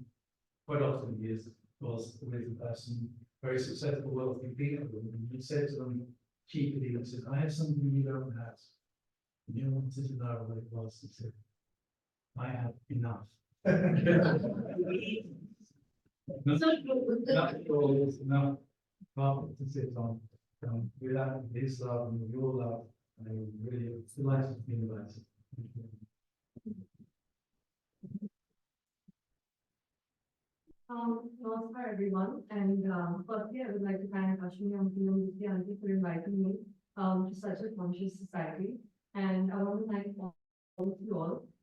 quite often he is, was with a person, very successful, wealthy people, and he said to them cheekily, he said, I have something you don't have. And you wanted to know what it was, he said, I have enough. Enough carpet to sit on, without his love and your love, I really delighted to be invited. Namaskar everyone, and firstly I would like to thank Ashwini Aunty and Nitya Aunty for inviting me to such a conscious society, and I want to thank all of you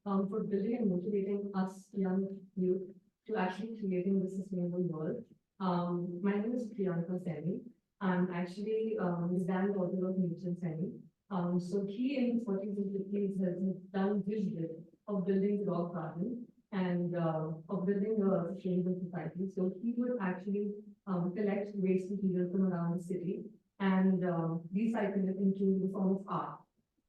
all for building and motivating us young youth to actually creating this sustainable world. My name is Priyanka Seni. I'm actually the granddaughter of Newton Seni. So he in his 40s and 50s has done his bit of building the rock garden and of building a sustainable society. So he would actually collect waste material from around the city and recycle it into the form of art.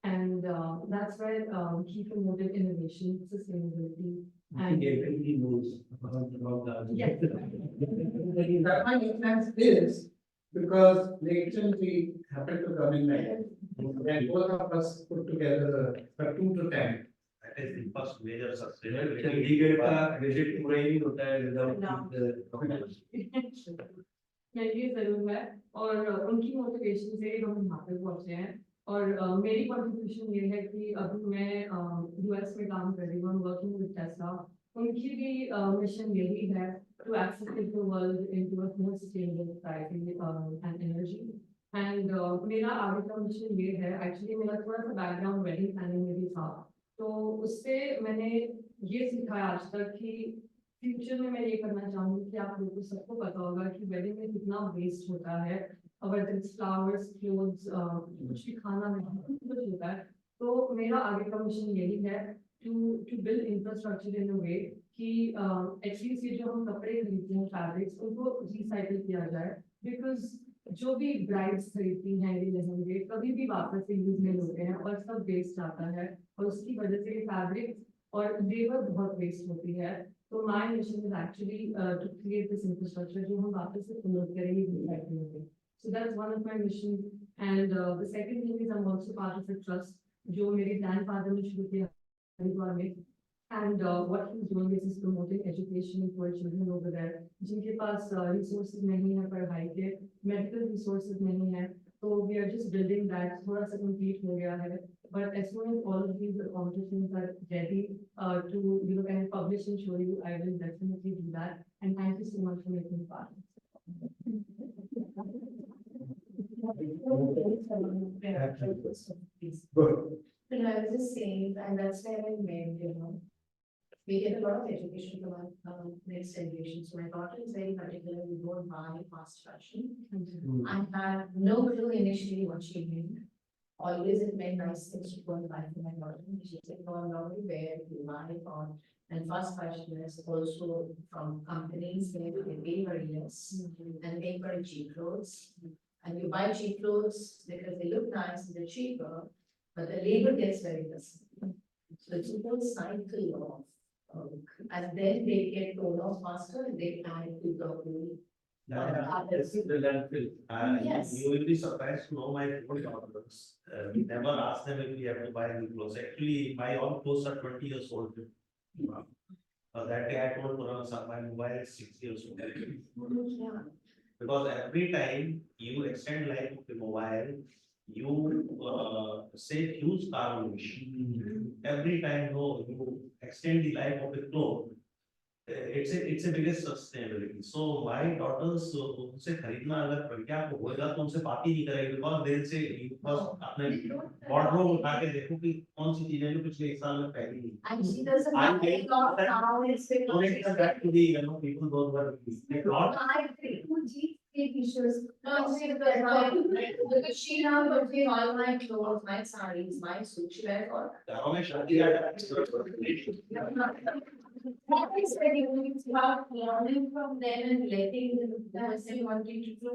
And that's where he promoted innovation, sustainability. And Everybody knows about that. yes, That my influence is because lately happened to come in my head. And both of us put together a 2 to 10. That is the first major sustainability. Chandigarh का visit पूरा ही नहीं होता है without मैं ये जरूर है और उनकी मोटिवेशन से हम यहाँ पे पहुंचे हैं और मेरी कंट्रीब्यूशन ये है कि अभी मैं यूएस में काम कर रही हूँ वर्किंग विद टेस्ला उनकी भी मिशन यही है to accelerate the world into a more sustainable society and energy and मेरा आगे का मिशन ये है एक्चुअली मेरा थोड़ा सा बैकग्राउंड वेडिंग प्लानिंग में भी था तो उससे मैंने ये सीखा आज तक कि फ्यूचर में मैं ये करना चाहूंगी कि आप लोगों को सबको पता होगा कि वेडिंग में कितना वेस्ट होता है whether it's flowers, clothes, कुछ भी खाना में कुछ होता है तो मेरा आगे का मिशन यही है to build infrastructure in a way कि एटलीस्ट ये जो हम कपड़े खरीदते हैं फैब्रिक्स उनको रिसाइकिल किया जाए बिकॉज जो भी ब्राइड्स खरीदती हैं ये लहंगे कभी भी वापस से यूज नहीं होते हैं और सब वेस्ट आता है और उसकी वजह से फैब्रिक्स और लेबर बहुत वेस्ट होती है तो my mission is actually to create this infrastructure जो हम वापस से प्रमोट करेंगे रिसाइकलिंग में so that's one of my mission and the second thing is I am also part of the trust जो मेरे ग्रैंडफादर ने शुरू किया हरिद्वार में and what he's doing is he's promoting education for children over there जिनके पास resources नहीं है पढ़ाई के medical resources नहीं है so we are just building that थोड़ा सा complete हो गया है but as soon as all of these accomplishments are ready to kind of publish and show you I will definitely do that and thank you so much for making part. Good. And I was just saying, and that's where I meant, we get a lot of education from our next generation. So my daughter is very particular. We don't buy fast fashion. I had no clue initially what she meant. Always it meant nice things to go and buy for my daughter. She said, no, I'm not aware you buy it on. And fast fashion is also from companies where they pay very less and make very cheap clothes. And you buy cheap clothes because they look nice and they're cheaper, but the labor gets very less. So it's a whole cycle of and then they get told off faster and they plan to go to the landfill. Yes. You will be surprised to know my own daughters. We never ask them if we have to buy new clothes. Actually, my own clothes are 20 years old. That day I told Purana, my mobile is 6 years old. Yeah. Because every time you extend life of the mobile, you save huge carbon emission. Every time you extend the life of a cloth, it's a biggest sustainability. So my daughters उनसे खरीदना अगर प्रज्ञा को होएगा तो उनसे बात ही नहीं करेगी because they'll say because अपने wardrobe उठा के देखो कि कौन सी चीजें जो पिछले 1 साल में पहनी नहीं. And she doesn't I have a think lot that- now, it's been. Donate them back to the people those who are like not. I agree. Who jeans issues? No, see, because she now putting all my clothes, my sarees, my suit, she wears all. घरों में शादी That is very unique to have learning from them and letting them person wanting to do,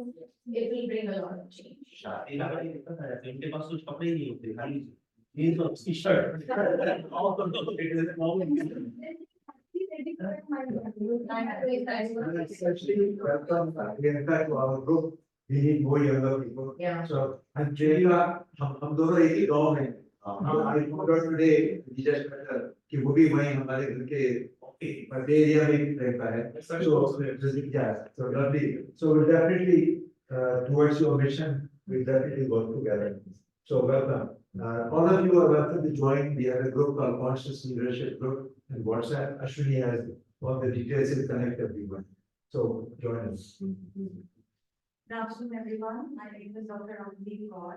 it will bring a lot of change. शादी का बड़ी दिक्कत है इनके पास कुछ कपड़े ही नहीं होते खाली जीन्स और टी शर्ट और तो it is problem. Especially welcome Priyanka to our group. We need more younger people. Yeah. So and Priyanka, हम दोनों एक ही गांव में. I found out today, we just met her, कि वो भी वहीं हमारे घर के बड़े एरिया में ही रहता है. So yeah, so lovely. So we'll definitely towards your mission, we'll definitely work together. So welcome. All of you are welcome to join. We have a group called Conscious Leadership Group and WhatsApp. Ashwini has all the details to connect everyone. So join us. Good afternoon, everyone. My name is Dr. Ramdeep Kaur,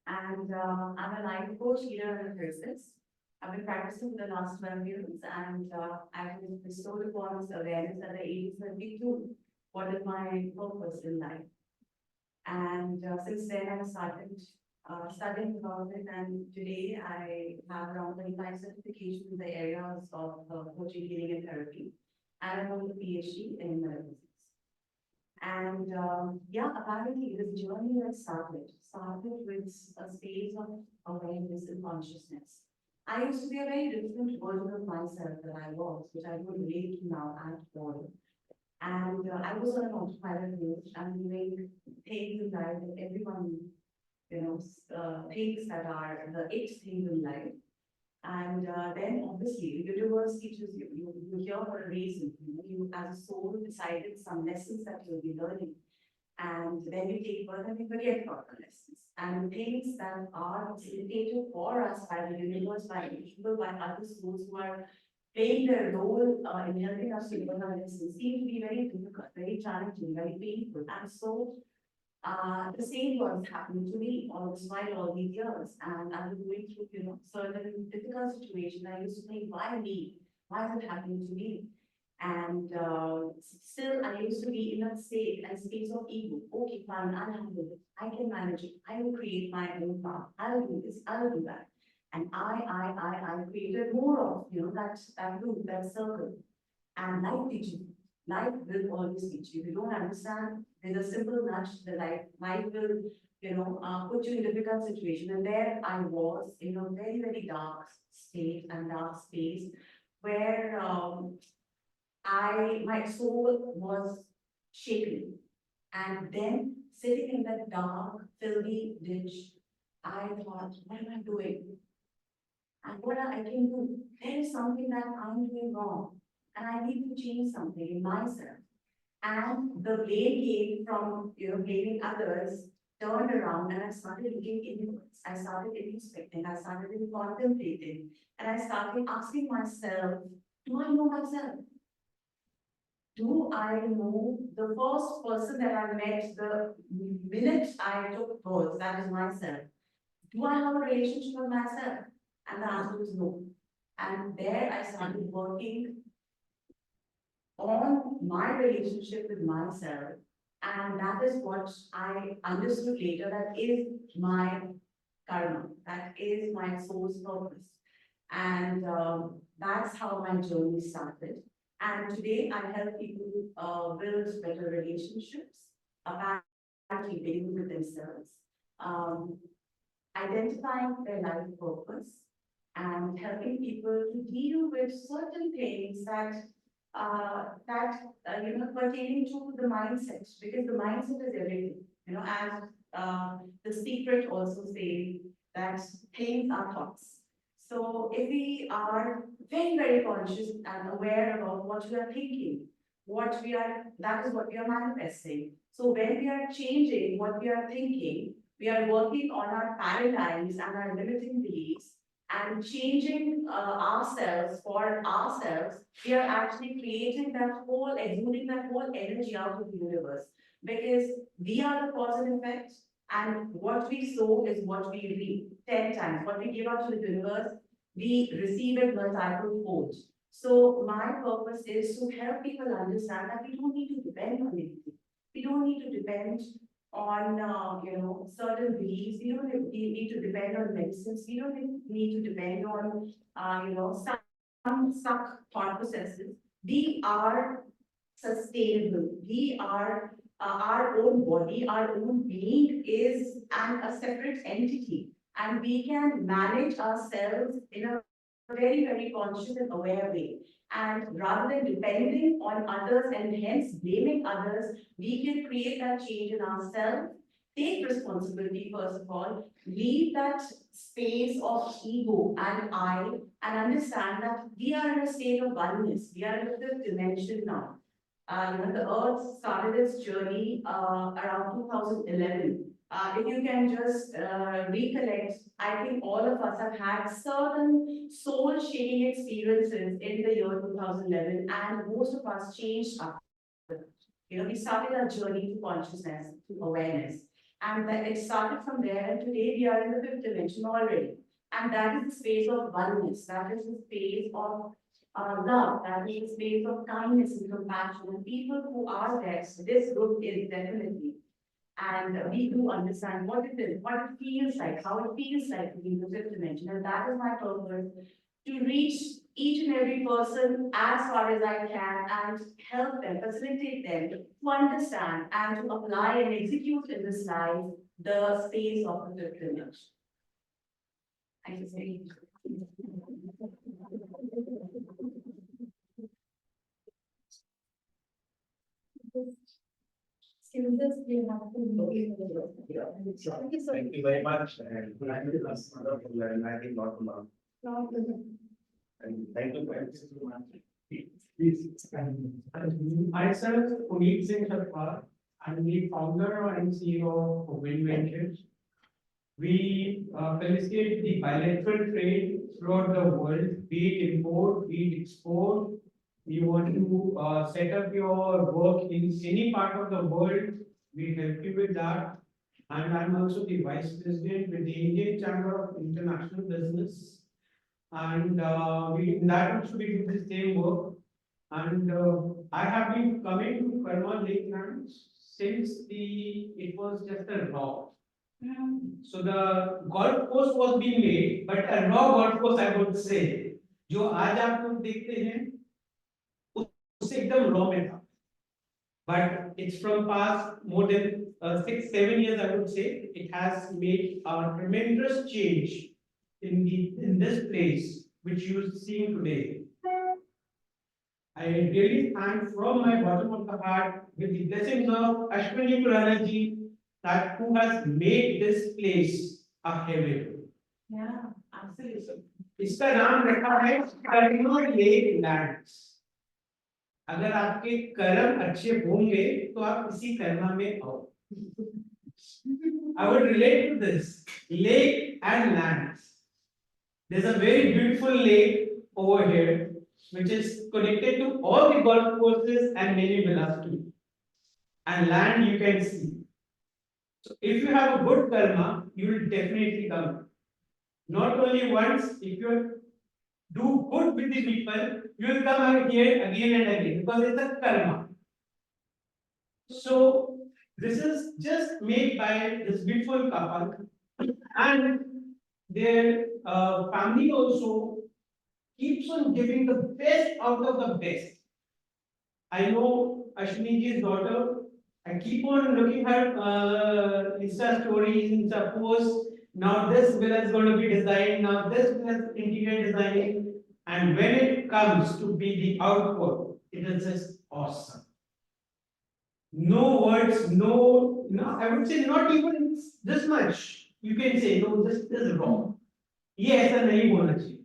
and I'm a life coach, healer, and therapist. I've been practicing for the last 12 years, and I've been bestowed upon this awareness at the age of 32. What is my purpose in life? And since then, I've started studying about it, and today I have around 25 certifications in the areas of coaching, healing, and therapy, and I'm on the PhD in metaphysics. And yeah, apparently this journey that started with a space of awareness and consciousness. I used to be a very different version of myself that I was, which I don't relate to now at all. And I was on an autopilot mode. I'm doing things in life that everyone, thinks that are the it things in life. And then obviously the universe teaches you, you're here for a reason. You as a soul decided some lessons that you'll be learning. And then you take birth and you forget about the lessons. And things that are facilitated for us by the universe, by people, by other souls who are playing their role in helping us to learn our lessons seem to be very difficult, very challenging, very painful. And so the same was happening to me all this while, all these years. And I was going through, certain difficult situations. I used to think, why me? Why is it happening to me? And still, I used to be in a space of ego. Okay, fine, I'll handle it. I can manage it. I will create my own path. I'll do this. I'll do that. And I created more of, that loop, that circle. And life teaches you. Life will always teach you. If you don't understand, there's a simple nudge to the life will, put you in a difficult situation. And there I was in a very, very dark state and dark space where my soul was shaken. And then sitting in that dark, filthy ditch, I thought, what am I doing? And what I can do? There is something that I'm doing wrong. And I need to change something in myself. And the blame came from, blaming others, turned around, and I started looking inwards. I started introspecting, I started contemplating, and I started asking myself, do I know myself? Do I know the first person that I met the minute I took birth, that is myself? Do I have a relationship with myself? And the answer was no. And there I started working on my relationship with myself. And that is what I understood later, that is my karma, that is my soul's purpose. And that's how my journey started. And today I help people build better relationships, apparently beginning with themselves, identifying their life purpose, and helping people to deal with certain things that pertaining to the mindset, because the mindset is everything. As the secret also says that things are thoughts. So if we are very, very conscious and aware about what we are thinking, that is what we are manifesting. So when we are changing what we are thinking, We are working on our paradigms and our limiting beliefs and changing ourselves for ourselves. We are actually creating that whole, exuding that whole energy out of the universe. Because we are the cause and effect, and what we sow is what we reap 10 times. What we give out to the universe, we receive it multiple-fold. So my purpose is to help people understand that we don't need to depend on anything. We don't need to depend on, certain beliefs. We don't need to depend on medicines. We don't need to depend on, some stuck thought processes. We are sustainable. We are our own body, our own being is a separate entity, and we can manage ourselves in a very, very conscious and aware way. And rather than depending on others and hence blaming others, we can create that change in ourselves, take responsibility first of all, leave that space of ego and I, and understand that we are in a state of oneness. We are in the fifth dimension now. The Earth started its journey around 2011. If you can just recollect, I think all of us have had certain soul-shaking experiences in the year 2011, and most of us changed after. We started our journey to consciousness, to awareness, and then it started from there. And today we are in the fifth dimension already, and that is the space of oneness. That is the space of love, that is a space of kindness and compassion, and people who are there, this group is definitely. And we do understand what it is, what it feels like, how it feels like to be in the fifth dimension. And that is my purpose, to reach each and every person as far as I can and help them, facilitate them to understand and to apply and execute in this life the space of the fifth dimension. Thank you very much. Excuses, we have to. Thank you very much. And I think that's wonderful, and I think not much. And thank you very much. Myself, Puneet Singh Sarkar, I'm the founder and CEO of Win Ventures. We facilitate the bilateral trade throughout the world, be it import, be it export. You want to set up your work in any part of the world, we help you with that. And I'm also the vice president with the Indian Chamber of International Business. And in that also we do the same work. And I have been coming to Karma Lakelands since it was just a rock. So the golf course was being made, but a raw golf course I would say. जो आज आप लोग देखते हैं उससे एकदम raw में था. But it's from past more than 6-7 years, I would say. It has made a tremendous change in this place which you are seeing today. I really thank from my bottom of the heart with the blessings of Ashwini Khurana ji, that who has made this place a heaven. Yeah, absolutely. इसका नाम रखा है Karma lake lands. अगर आपके कर्म अच्छे होंगे तो आप इसी कर्मा में आओ. I would relate to this lake and lands. There's a very beautiful lake over here, which is connected to all the golf courses and many villas too. And land you can see. So if you have a good karma, you will definitely come. Not only once, if you do good with the people, you will come here again and again because it's a karma. So this is just made by this beautiful couple, and their family also keeps on giving the best out of the best. I know Ashwini's daughter. I keep on looking at Insta stories, Insta posts. Now this villa is going to be designed. Now this villa is interior designing, and when it comes to be the output, it is just awesome. No words, no, I would say not even this much. You can say no, this is wrong. ये ऐसा नहीं होना चाहिए.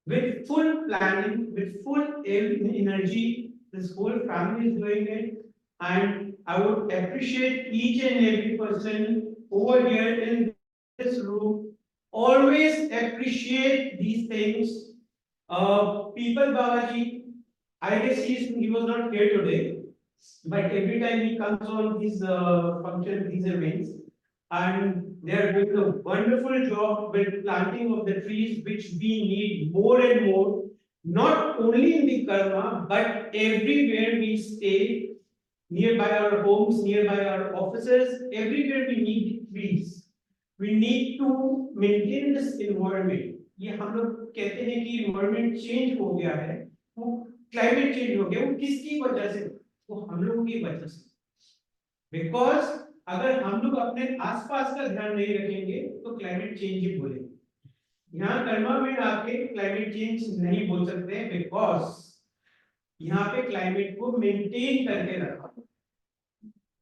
With full planning, with full energy, this whole family is doing it, and And I would appreciate each and every person over here in this room, always appreciate these things. People Babaji, I guess he was not here today, but every time he comes on these functions, these events, and they are doing a wonderful job with planting of the trees, which we need more and more, not only in the Karma, but everywhere we stay, nearby our homes, nearby our offices, everywhere we need trees. We need to maintain this environment. ये हम लोग कहते हैं कि environment change हो गया है, वो climate change हो गया, वो किसकी वजह से? वो हम लोगों की वजह से। Because अगर हम लोग अपने आसपास का ध्यान नहीं रखेंगे तो क्लाइमेट चेंज ही बोलेंगे। यहाँ कर्मा में आके क्लाइमेट चेंज नहीं बोल सकते बिकॉज यहाँ पे क्लाइमेट को मेंटेन करके रखा।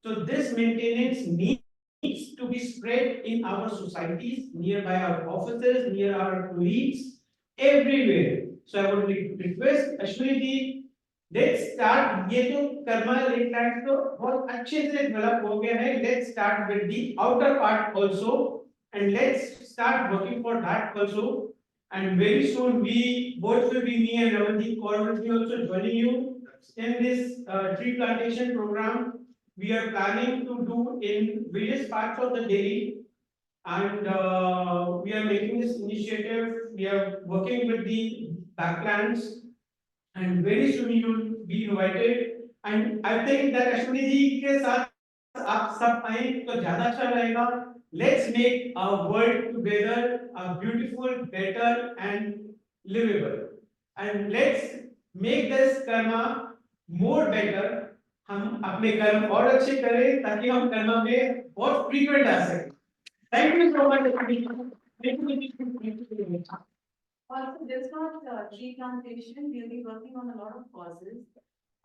So this maintenance needs to be spread in our societies, nearby our offices, near our colleagues, everywhere. So I would request Ashwini ji, let's start. ये तो कर्मा लेटलैंड तो बहुत अच्छे से डेवलप हो गया है. Let's start with the outer part also, and let's start working for that also. And very soon we both will be, me and Ramandeep Kaur will be also joining you in this tree plantation program. We are planning to do in various parts of the Delhi, and we are making this initiative. We are working with the backlands, and very soon you will be invited. And I think that Ashwini ji के साथ आप सब आए तो ज़्यादा अच्छा रहेगा. Let's make our world together a beautiful, better, and livable. And let's make this karma more better. हम अपने कर्म और अच्छे करें ताकि हम कर्म में बहुत फ्रीक्वेंट आ सकें. Thank you so much. Also, there's not tree plantation, we'll be working on a lot of causes.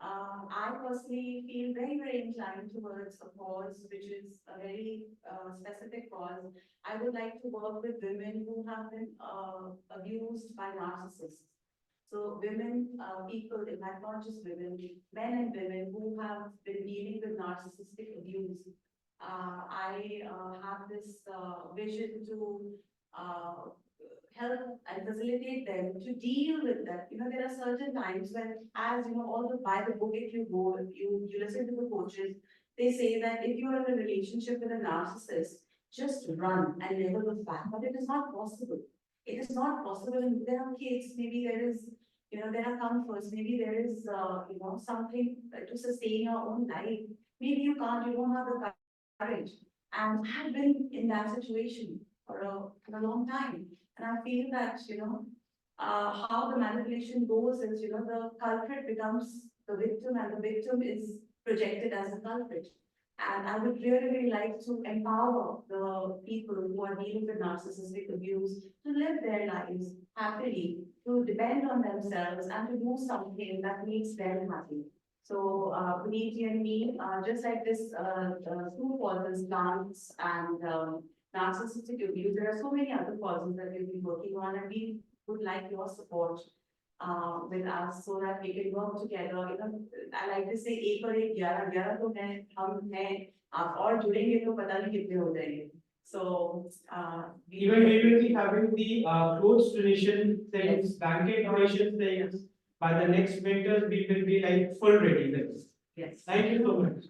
I personally feel very, very inclined towards a cause which is a very specific cause. I would like to work with women who have been abused by narcissists. So women, people, in fact, not just women, men and women who have been dealing with narcissistic abuse. I have this vision to help and facilitate them to deal with that. You know, there are certain times when, as you know, all the by the book, if you go, if you listen to the coaches, they say that if you are in a relationship with a narcissist, just run and never look back. But it is not possible. It is not possible. And there are kids, maybe there is, you know, there are comforts, maybe there is, you know, something to sustain your own life. Maybe you can't, you don't have the courage. And I have been in that situation for a long time. And I feel that, you know, how the manipulation goes is, you know, the culprit becomes the victim and the victim is projected as a culprit. And I would really, really like to empower the people who are dealing with narcissistic abuse to live their lives happily, to depend on themselves and to do something that makes them happy. So, Puneet and me, just like this two causes, plants and narcissistic abuse, there are so many other causes that we'll be working on, and we would like your support with us so that we can work together. You know, I like to say, एक और एक 11 तो हैं, हम हैं, आप और जुड़ेंगे तो पता नहीं कितने हो जाएंगे. So, even we will be having the clothes donation things, blanket donation things. By the next winter, we will be like full ready with this. yes. Thank you so much.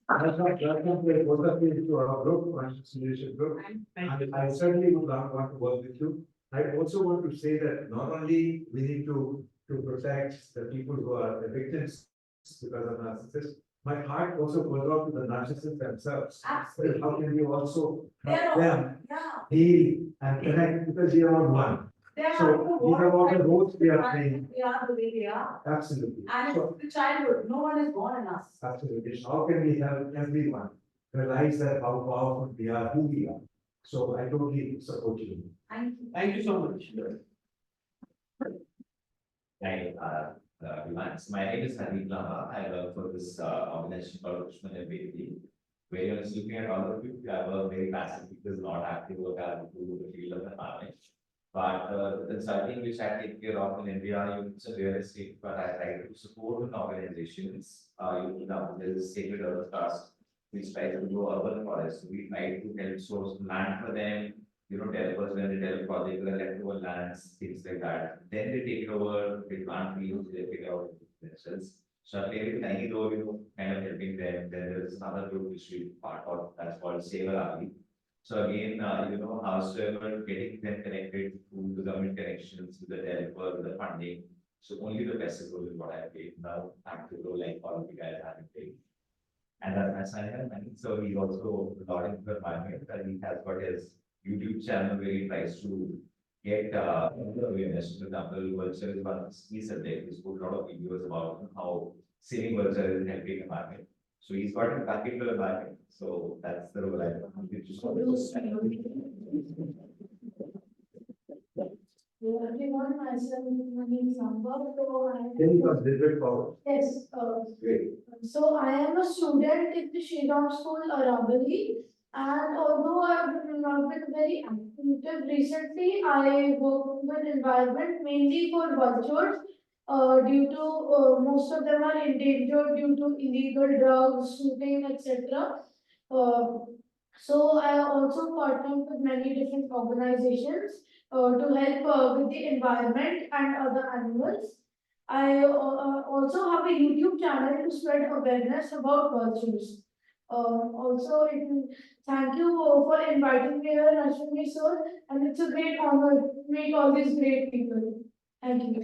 Welcome to both of you to our group, Conscious Leadership Group. And I certainly would want to work with you. I also want to say that not only we need to protect the people who are the victims because of narcissists, my heart also goes out to the narcissists themselves. Absolutely. How can you also help They're all- them Yeah. heal and connect because we are all one. They are So these are all the roles we are playing. They are the way they are. Absolutely. And So, it's the childhood, no one is born in us. absolutely. So how can we help everyone realize that how powerful we are, who we are? So I totally support you. Thank you. Thank you so much. Hi, everyone. So my name is Hardeep Lama. I work for this organization called Kushman Baby, where you're looking at all of you. You have a very passive, because not active work to the field of environment. But the consulting which I take care of in India, it's a real estate, but I try to support organizations. There's Sacred Earth Trust, which tries to do urban forests. We try to help source land for them, developers when they develop projects, they leftover lands, things like that. Then they take it over, they plant trees, they figure out themselves. So I play a tiny role, kind of helping them. Then there's another group which we part of, that's called Seva Ali. So again, howsoever getting them connected to the government connections, with the developer, with the funding. So only the best role is what I played. Now active role like all of you guys haven't played. And that's I have money. So he's also a lot into the environment, and he has got his YouTube channel where he tries to get awareness. For example, vulture is one of his key subjects. He's put a lot of videos about how saving vulture is helping the environment. So he's got it back into the environment. So that's the role I have. Hello everyone, myself, my name is Amba. Can you come little bit forward? Yes, Great. so I am a student in the Shriram School, Aravali. And although I've not been very active recently, I work with environment mainly for vultures. Due to most of them are endangered due to illegal drugs, shooting, etc. So I also partnered with many different organizations to help with the environment and other animals. I also have a YouTube channel to spread awareness about vultures. Also, thank you for inviting me here, Ashwini sir, and it's a great honor to meet all these great people. Thank you. You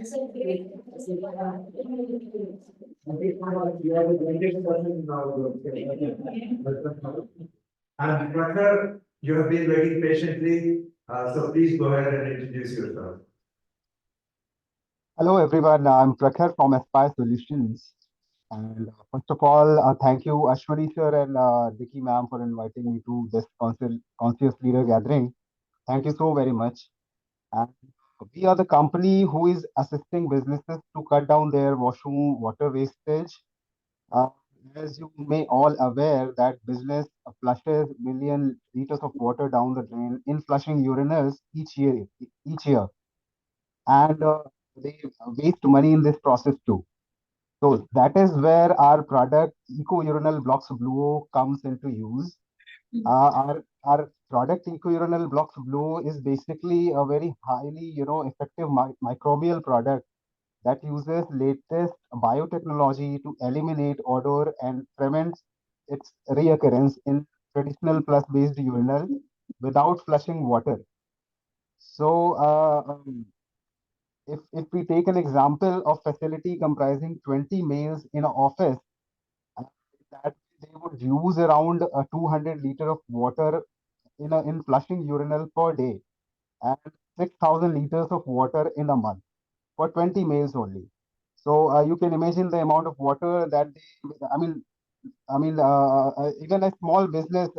have a 20% now. And Prakhar, you have been waiting patiently, so please go ahead and introduce yourself. Hello everyone, I'm Prakhar from Aspire Solutions. And first of all, thank you Ashwani sir and Vicky ma'am for inviting me to this conscious leader gathering. Thank you so very much. And we are the company who is assisting businesses to cut down their washroom water wastage. As you may all aware that business flushes million liters of water down the drain in flushing urinals each year, and they waste money in this process too. So that is where our product Eco Urinal Blocks Bluo comes into use. Our product Eco Urinal Blocks Bluo is basically a very highly effective microbial product that uses latest biotechnology to eliminate odor and prevents its reoccurrence in traditional plus-based urinal without flushing water. So if we take an example of facility comprising 20 males in an office, that they would use around 200 liter of water in flushing urinal per day and 6,000 liters of water in a month for 20 males only. So you can imagine the amount of water that even a small business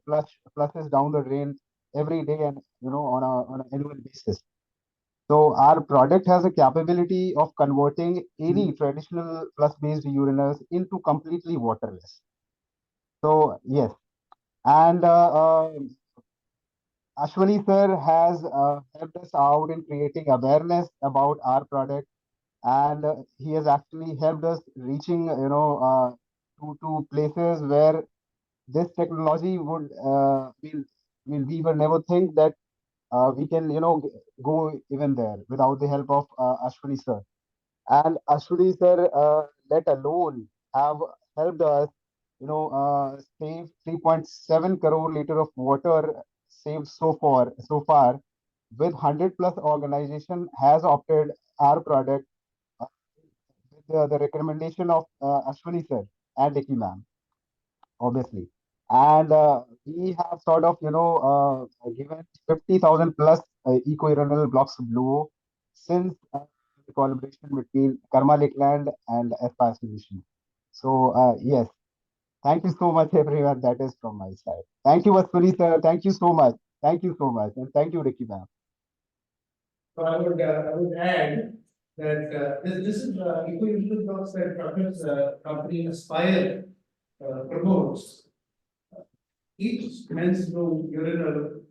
flushes down the drain every day and on an annual basis. So our product has a capability of converting any traditional flush-based urinals into completely waterless. So yes, and Ashwani sir has helped us out in creating awareness about our product, and he has actually helped us reaching to places where this technology would we were never think that we can go even there without the help of Ashwani sir. And Ashwani sir, let alone have helped us save 3.7 crore liter of water saved so far with 100+ organization has opted our product with the recommendation of Ashwani sir and Vicky ma'am, obviously. And we have sort of given 50,000 plus Eco Urinal Blocks Bluo since the collaboration between Karma Lakeland and Aspire Solutions. So yes, thank you so much everyone. That is from my side. Thank you Ashwani sir. Thank you so much. Thank you so much. And thank you Vicky ma'am. So I would add that this is Eco Urinal Blocks that Prakhar's company Aspire promotes. Each men's room urinal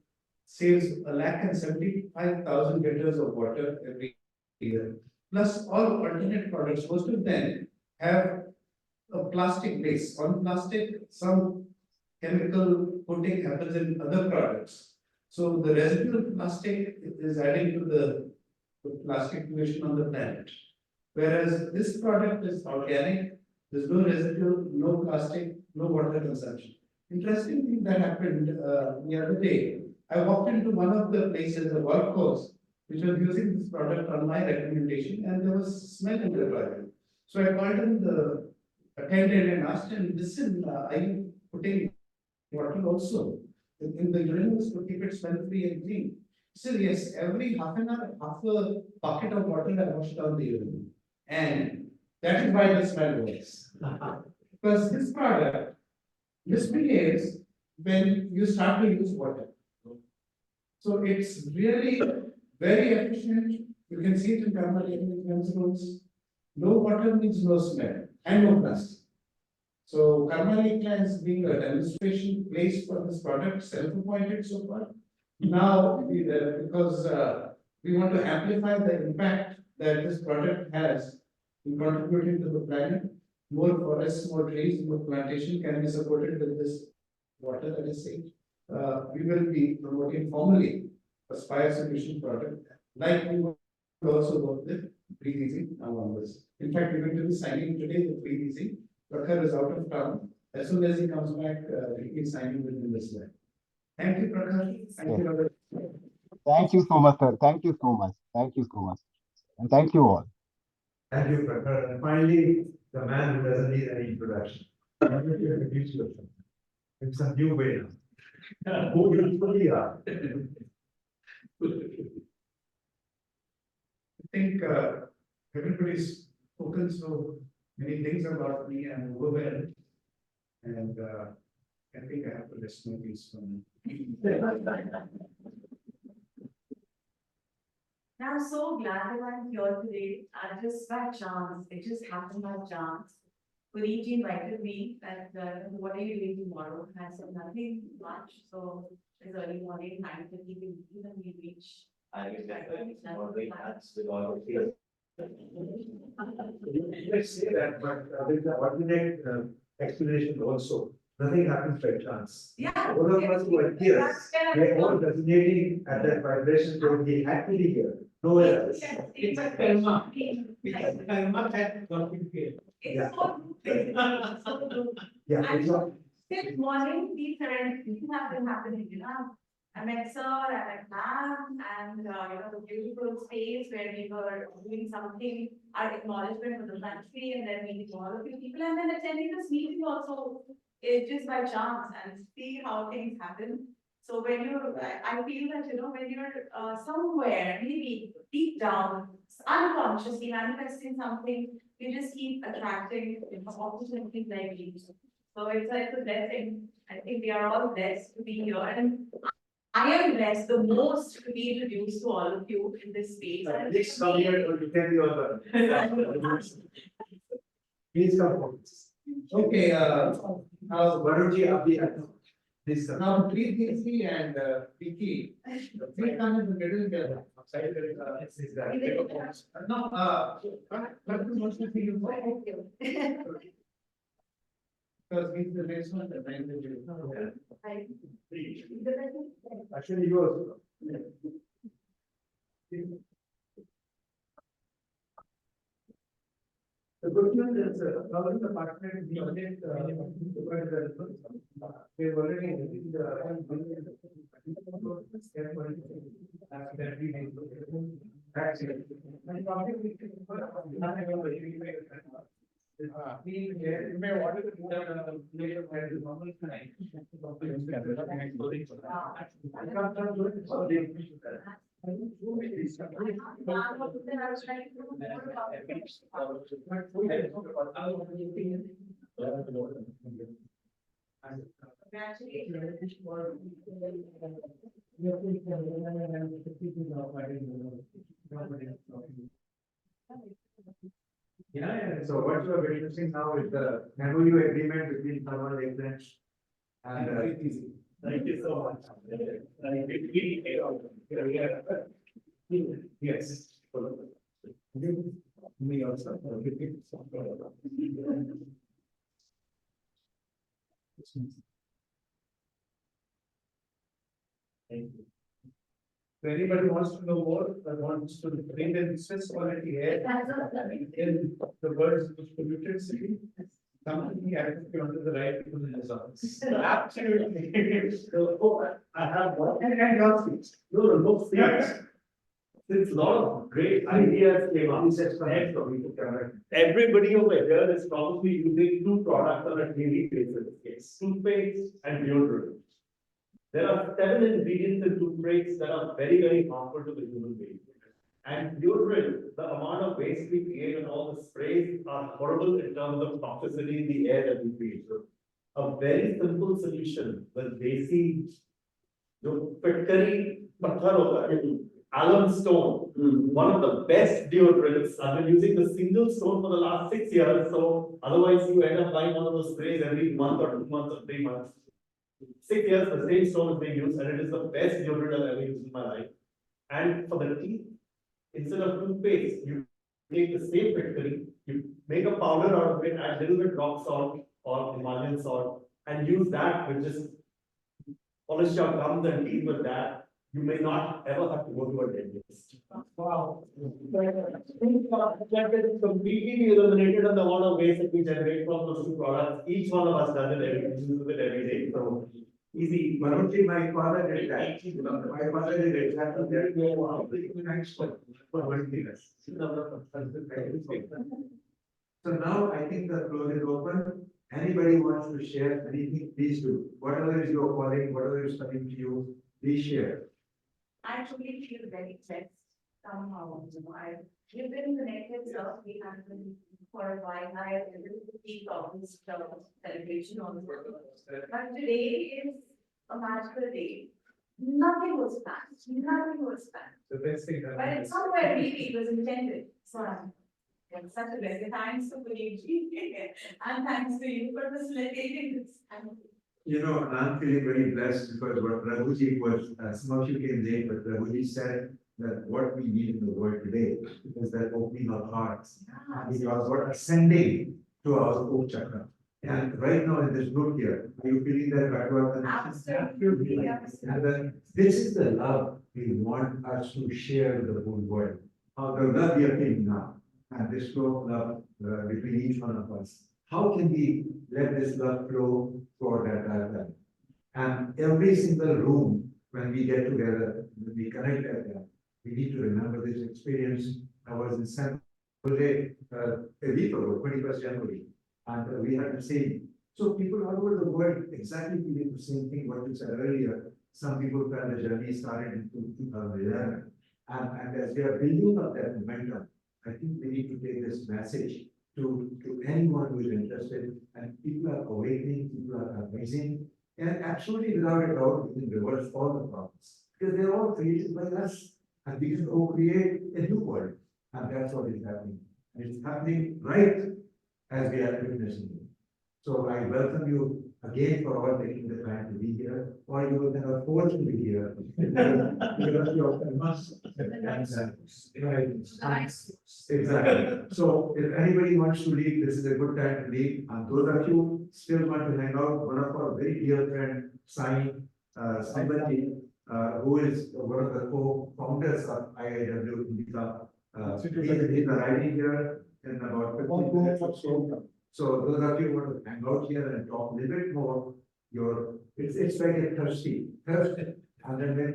saves 175,000 liters of water every year. Plus all alternate products, most of them have a plastic base. On plastic, some chemical coating happens in other products. So the residual plastic is adding to the plastic pollution on the planet. Whereas this product is organic, there's no residual, no plastic, no water consumption. Interesting thing that happened the other day. I walked into one of the places, a golf course, which was using this product on my recommendation, and there was smell in the toilet. So I called in the attendant and asked him, listen, are you putting water also in the urinals to keep it smell free and clean? He said, yes, every half an hour, half a bucket of water I wash down the urinal. And that is why the smell works. Because this product misbehaves when you start to use water. So it's really very efficient. You can see it in Karma rules. No water means no smell and no plastic. So Karma is being a demonstration place for this product, self-appointed so far. Now, because we want to amplify the impact that this product has in contributing to the planet, more forests, more trees, more plantation can be supported with this water that is saved. We will be promoting formally a Spire solution product, like we will also work with Breathe Easy now onwards. In fact, we're going to be signing today with Breathe Easy. Prakhar is out of town. As soon as he comes back, he will signing with him as well. Thank you, Prakhar. Thank you, Robert. Thank you so much, sir. Thank you so much. Thank you so much. And thank you all. Thank you, Prakhar. And finally, the man who doesn't need any introduction. It's a new way now. Who you truly are. I think everybody's spoken so many things about me and overwhelmed. And I think I have to listen to these from I'm so glad that I'm here today, just by chance, it just happened by chance. Puneet invited me that, what are you doing tomorrow? And I said, nothing much, so it's early morning, 9:30, and we reach. I will moderate hands with all of you. Let's say that, but with the alternate explanation also, nothing happens by chance. Yeah. All of us who are here, they're all resonating at that vibration, so they had to be here, nowhere else. It's a karma. It's a karma that got you here. Yeah. It's so good. Yeah, it's not. This morning, these have been happening, you know. I met sir, I met ma'am, and the beautiful space where we were doing something, our acknowledgement for the country, and then meeting all of you people, and then attending this meeting also is just by chance and see how things happen. So when I feel that, when you're somewhere, maybe deep down, unconsciously manifesting something, you just keep attracting opportunities like these. So it's a blessing. I think we are all blessed to be here, and I am blessed the most to be introduced to all of you in this space. Please come here to tell you all the. Please come forward. Okay, Now, Varunji, Abhi, please. now Breathe Easy and Vicky, please come in the middle there. No, but we want to see you. Because he's the next one, the time that you. Actually, you also. The good news is, now in the partner, we already, we already in you may want to do that later by the normal time. Yeah, so what you are witnessing now is the MOU agreement between Thermal Exchange and Thank you so much. Thank you. Yes. Me also. Thank you. If anybody wants to know more, or wants to bring the Swiss quality air in the world's most polluted city, come to me, I think you're under the right people in this office. Absolutely. So, oh, I have one, and Johnson's, no, since a lot of great ideas came up, everybody over here is probably using two products on a daily basis, yes, toothpaste and deodorant. There are 7 ingredients in toothpaste that are very, very harmful to the human being. And deodorant, the amount of waste we create and all the sprays are horrible in terms of toxicity in the air that we breathe. So a very simple solution with desi, जो फिटकरी पत्थर होता है, alum stone, one of the best deodorants. I've been using the single stone for the last 6 years. So otherwise you end up buying one of those sprays every month or 2 months or 3 months. 6 years, the same stone is being used, and it is the best deodorant I've ever used in my life. And for the teeth, instead of toothpaste, you take the same factory, you make a powder out of it, add a little bit rock salt or Himalayan salt, and use that, which is polish your gums and teeth with that. You may not ever have to go to a dentist. Wow. That is completely eliminated on the amount of waste that we generate from those two products. Each one of us does it every day. So easy. Manoj, my father did that. My father did exactly that. So now I think the floor is open. Anybody wants to share anything, please do. Whatever is your calling, whatever is coming to you, please share. I truly feel very blessed somehow, we've been connected, so we have been for a while. I have been able to keep of this celebration on the world. But today is a magical day. Nothing was planned, nothing was planned. The best thing that But it's somewhere really it was intended. So I'm such a blessing. Thanks to Puneetji and thanks to you for facilitating this. You know, I'm feeling very blessed because what Raghuji was, some of you came late, but Raghuji said that what we need in the world today is that opening of hearts. Because we're ascending to our Root Chakra. And right now in this group here, are you feeling that backward? Absolutely. And then this is the love we want us to share with the whole world. How the love we are feeling now, and this flow of love between each one of us. How can we let this love flow for that love? And every single room, when we get together, when we connect like that, we need to remember this experience. I was in San Jose a week ago, 21st January, and we had the same. So people all over the world exactly feeling the same thing, what you said earlier. Some people felt the journey started in 2011. And as we are building up that momentum, I think we need to take this message to anyone who is interested, and people are awakening, people are rising, and absolutely without a doubt, we can reverse all the problems, because they're all created by us, and we can co-create a new world, and that's what is happening. And it's happening right as we are witnessing it. So I welcome you again for all taking the time to be here, or you were kind of forced to be here. Exactly. So if anybody wants to leave, this is a good time to leave. And those of you still want to hang out, one of our very dear friend, Sai Sambati, who is one of the co-founders of IIW Indica. He's arriving here in about 15 minutes or so. So those of you who want to hang out here and talk a little bit more, it's like a thirsty. And then when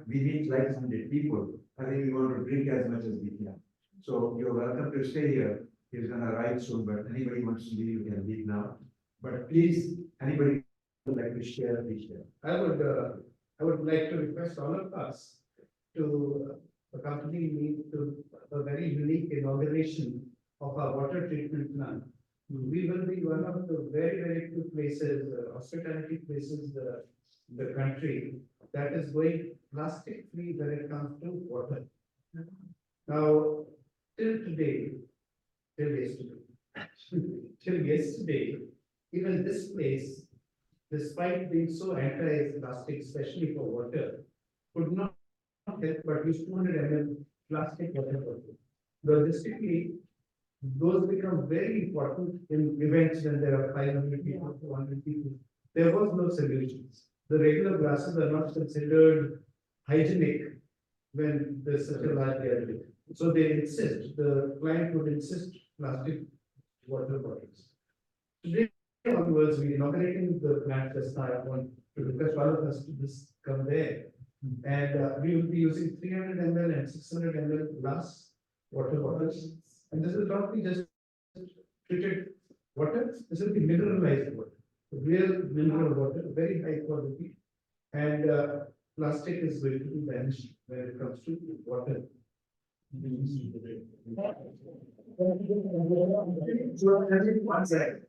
we meet like 100 people, I think we want to drink as much as we can. So you're welcome to stay here. He's gonna arrive soon, but anybody wants to leave, you can leave now. But please, anybody would like to share, please share. I would like to request all of us to accompany me to a very unique inauguration of our water treatment plant. We will be one of the very, very few places, hospitality places, the country that is going plastic free when it comes to water. Now, till yesterday, even this place despite being so anti-plastic, especially for water, could not help but use 200 ml plastic water bottle. Logistically, those become very important in events when there are 500 people, 200 people. There was no solutions. The regular glasses are not considered hygienic when there's such a large gathering. So they insist, the client would insist plastic water bottles. Today onwards, we inaugurating the plant just now. I want to request all of us to just come there. And we will be using 300 ml and 600 ml glass water bottles. And this will not be just treated water, this will be mineralized water, real mineral water, very high quality. And plastic is going to be vanished when it comes to water. So, one sec,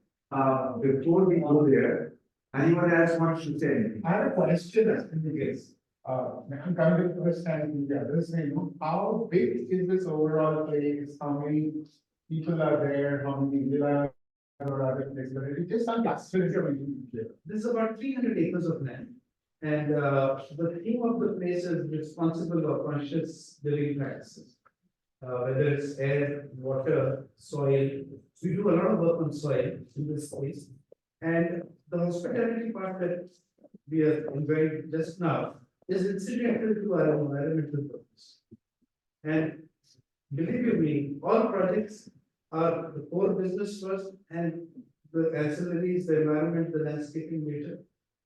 before we go there, anyone else wants to say anything? I have a question as in the case. I'm coming to first time in India, this thing, how big is this overall place? How many people are there? How many villas or other places? But it is some classification. This is about 300 acres of land. And the theme of the place is responsible or conscious living practices. Whether it's air, water, soil. We do a lot of work on soil in this place. And the hospitality part that we are enjoying just now is incidental to our environmental purpose. And believe you me, all projects are the core business first and the ancillaries, the environment, the landscaping later.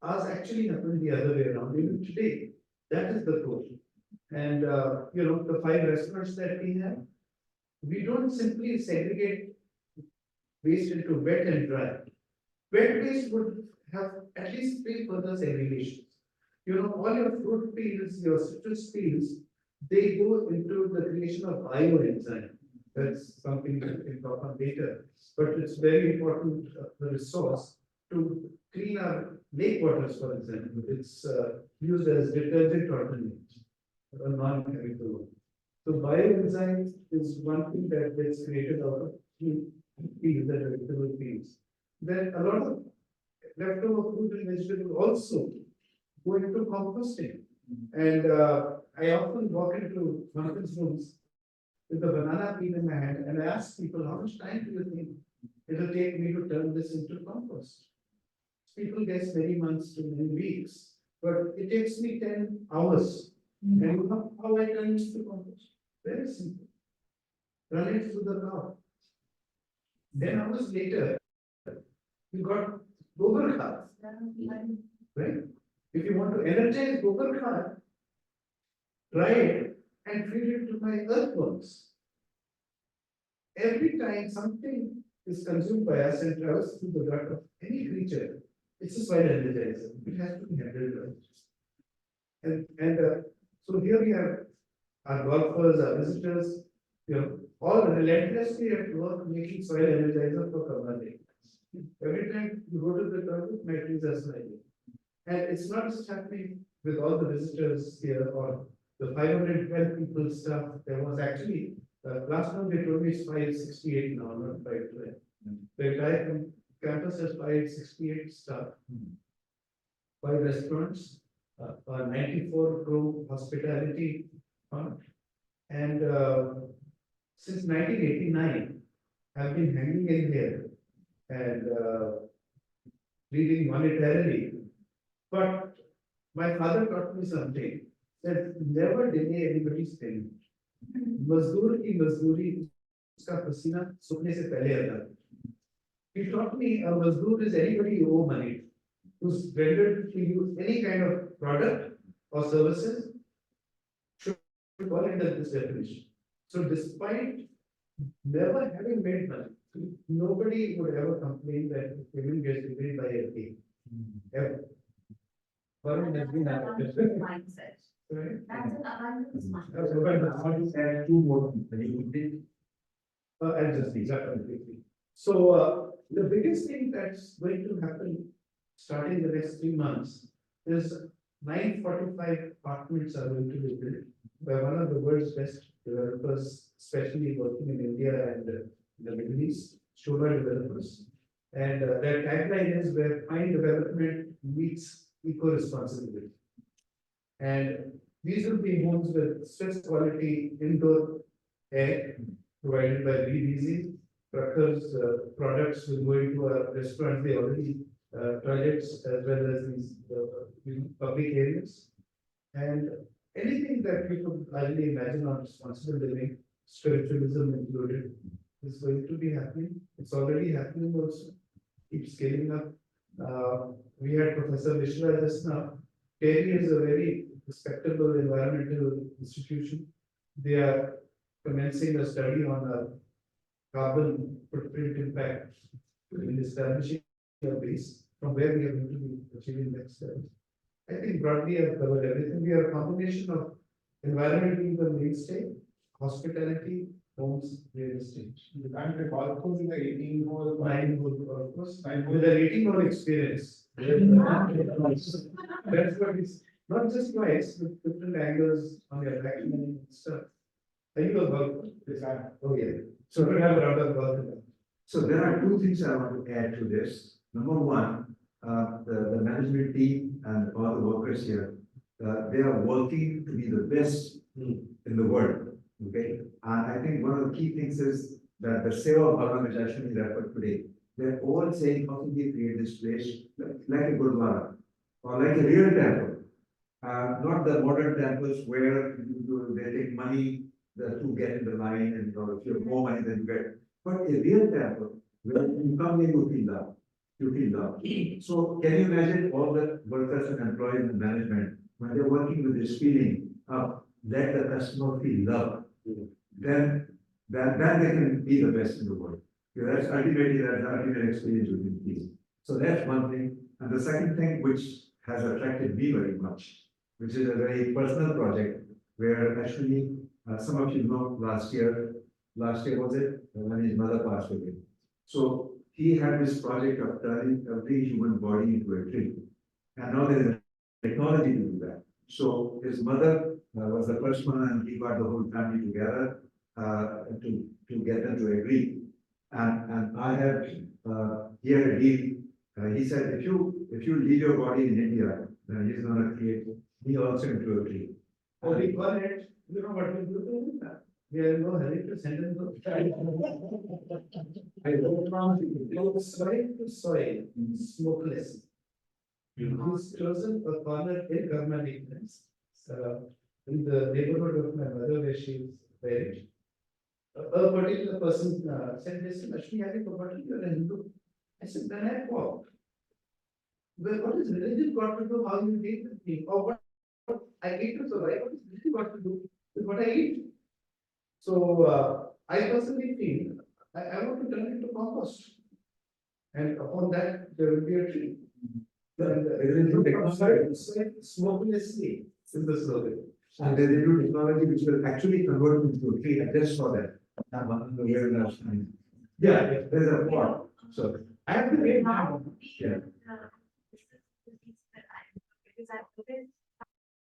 Ours actually happened the other way around, even today. That is the core. And the 5 restaurants that we have, we don't simply segregate waste into wet and dry. Wet waste would have at least 3 further segregations. All your fruit peels, your citrus peels, they go into the creation of bioenzyme. That's something that we can talk on later. But it's very important resource to clean our lake waters, for example. It's used as detergent alternate, a non-chemical one. So bioenzyme is one thing that gets created out of peels, that vegetable peels. Then a lot of leftover fruit and vegetable also go into composting. And I often walk into conference rooms with the banana peel in my hand and I ask people, how much time do you think it will take me to turn this into compost? People guess many months to many weeks, but it takes me 10 hours. And you know how I turn this to compost? Very simple. Run it through the cow. 10 hours later, you got Gobar Khat, right? If you want to energize Gobar Khat, try it and feed it to my earthworms. Every time something is consumed by us and travels through the gut of any creature, it's a soil energizer. It has to be handled right. And so here we have our golfers, our visitors, all relentlessly at work making soil energizer for Kamala. Every time you go to the toilet, my trees are smiling. And it's not just happening with all the visitors here or the 512 people stuff. There was actually, last month they told me it's 568 now, not 512. The entire campus has 568 staff, 5 restaurants, 94 room hospitality fund. And since 1989, I've been hanging in here and leading monetarily. But my father taught me something, that never delay anybody's payment. Mazdoor ki mazdoori, uska pasina sukne se pehle aata hai. He taught me a mazdoor is anybody you owe money, who's rendered to you any kind of product or services, should fall under this definition. So despite never having made money, nobody would ever complain that payment gets delayed by a day. Ever. Varun has been Mindset. right? That's an abundance mindset. That's what I want to add 2 more people. You did. I'll just leave that completely. So the biggest thing that's going to happen starting the next 3 months is 945 apartments are going to be built by one of the world's best developers, especially working in India and the Middle East, Shola Developers. And their tagline is where fine development meets eco-responsibility. And these will be homes with stress quality indoor air provided by Breathe. Truckers, products will go into a restaurant, they already, toilets as well as these public areas. And anything that we could ideally imagine on responsible living, spiritualism included, is going to be happening. It's already happening also. Keep scaling up. We had Professor Mishra just now. TERI is a very respectable environmental institution. They are commencing a study on a carbon footprint impact in establishing a base from where we are going to be achieving next steps. I think broadly I've covered everything. We are a combination of environment being the mainstay, hospitality, homes, real estate. And the golf course in the 18-hole. 9-hole golf course, with a 18-hole experience. That's what is, not just twice, with different angles on your back and stuff. Are you a golfer? Yes, I am. Oh, yeah. So we have a lot of golf in that. So there are two things I want to add to this. Number one, the management team and all the workers here, they are working to be the best in the world. Okay, and I think one of the key things is that the Seva Bhavan, which actually referred today, they're all saying, how can we create this place like a Gurdwara or like a real temple, not the modern temples where they take money to get in the line, and if you have more money than you get, but a real temple where you come in, you feel love. You feel love. So can you imagine all the workers and employees and management when they're working with this feeling of let the customer feel love, then they can be the best in the world. Because that's ultimately the ultimate experience within peace. So that's one thing. And the second thing which has attracted me very much, which is a very personal project, where actually some of you know last year was it when his mother passed away. So he had this project of turning every human body into a tree. And now there is a technology to do that. So his mother was the first one, and he got the whole family together to get them to agree. And I had he had a deal. He said, if you leave your body in India, then he's going to create me also into a tree. Oh, we call it, you know what we do to it? We are no hurry to send them to. I go from soil to soil, smokeless. He's chosen a corner in Karma Ignorance, in the neighborhood of my mother where she is buried. A particular person said, listen, Ashmi, have you forgotten you're a Hindu? I said, then I walked. Well, what is religion got to do how you deal with me? Or what I eat to survive, what is religion got to do with what I eat? So I personally feel I want to turn it into compost. And upon that, there will be a tree. Smokelessly is the slogan. And there is new technology which will actually convert into a tree. I just saw that. Yeah, there's a pot. So I have to get now. yeah. Because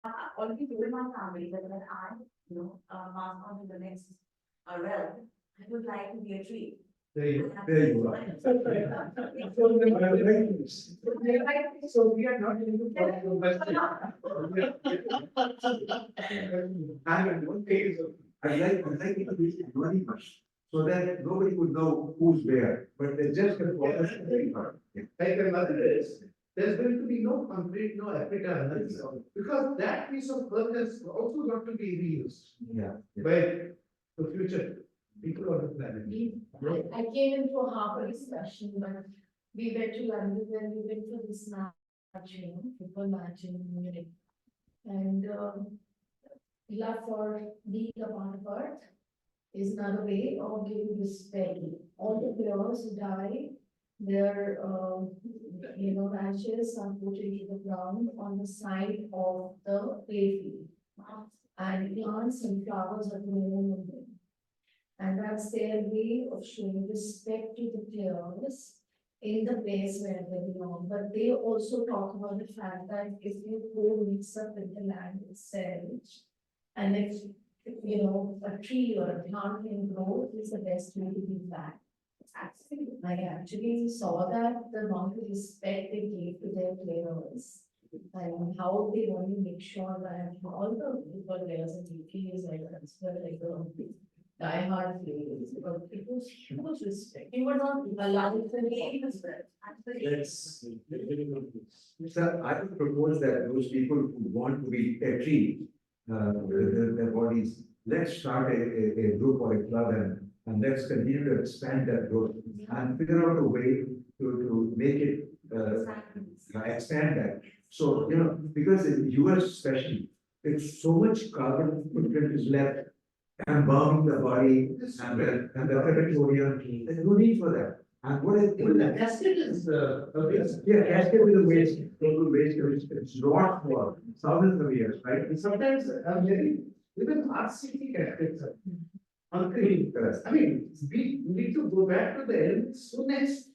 I've already told my family that when I, pass on to the next realm, I would like to be a tree. There you are. So we are not in the And one phase of, I like it to be anonymous, so that nobody would know who's where, but they just can follow us very hard. like the mother is, there's going to be no concrete, no Africa, nothing. Because that piece of earth has also got to be reused Yeah. by the future people on the planet. I came into a Harvard discussion, but we went to London and we went for this matching, football matching in Munich. And love for being a part of Earth is another way of giving respect. All the players who die, their ashes are put into the ground on the side of the playfield. And plants and flowers are grown on them. And that's their way of showing respect to the players in the place where they belong. But they also talk about the fact that if you go mix up with the land itself, and if a tree or a plant can grow, it's the best way to do that. Actually, I actually saw that the amount of respect they gave to their players. And how they want to make sure that all the football players in UK is like considered like the diehard players, because it was huge respect. You were not allowed to leave as well. Yes. Sir, I would propose that those people who want to be petri, with their bodies, let's start a group or a club and let's continue to expand that group and figure out a way to make it, expand that. So, because in the US especially, it's so much carbon footprint is left embalming the body and the crematorium, there's no need for that. And what is, The casket is, yeah, casket with the waste, total waste, it's not for thousands of years, right? and sometimes I'm very, even RCT caskets are unclean. I mean, we need to go back to the elements soonest.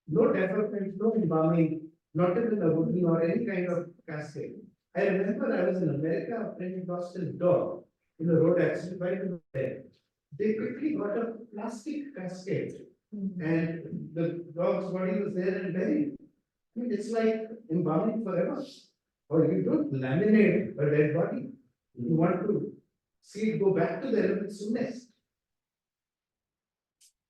No development, no embalming, not even a wooden or any kind of casket. I remember I was in America, a friend lost his dog in a road accident right in there. They quickly got a plastic casket and the dog's body was there and buried. I mean, it's like embalming forever. Or you don't laminate a dead body. You want to see it go back to the elements soonest.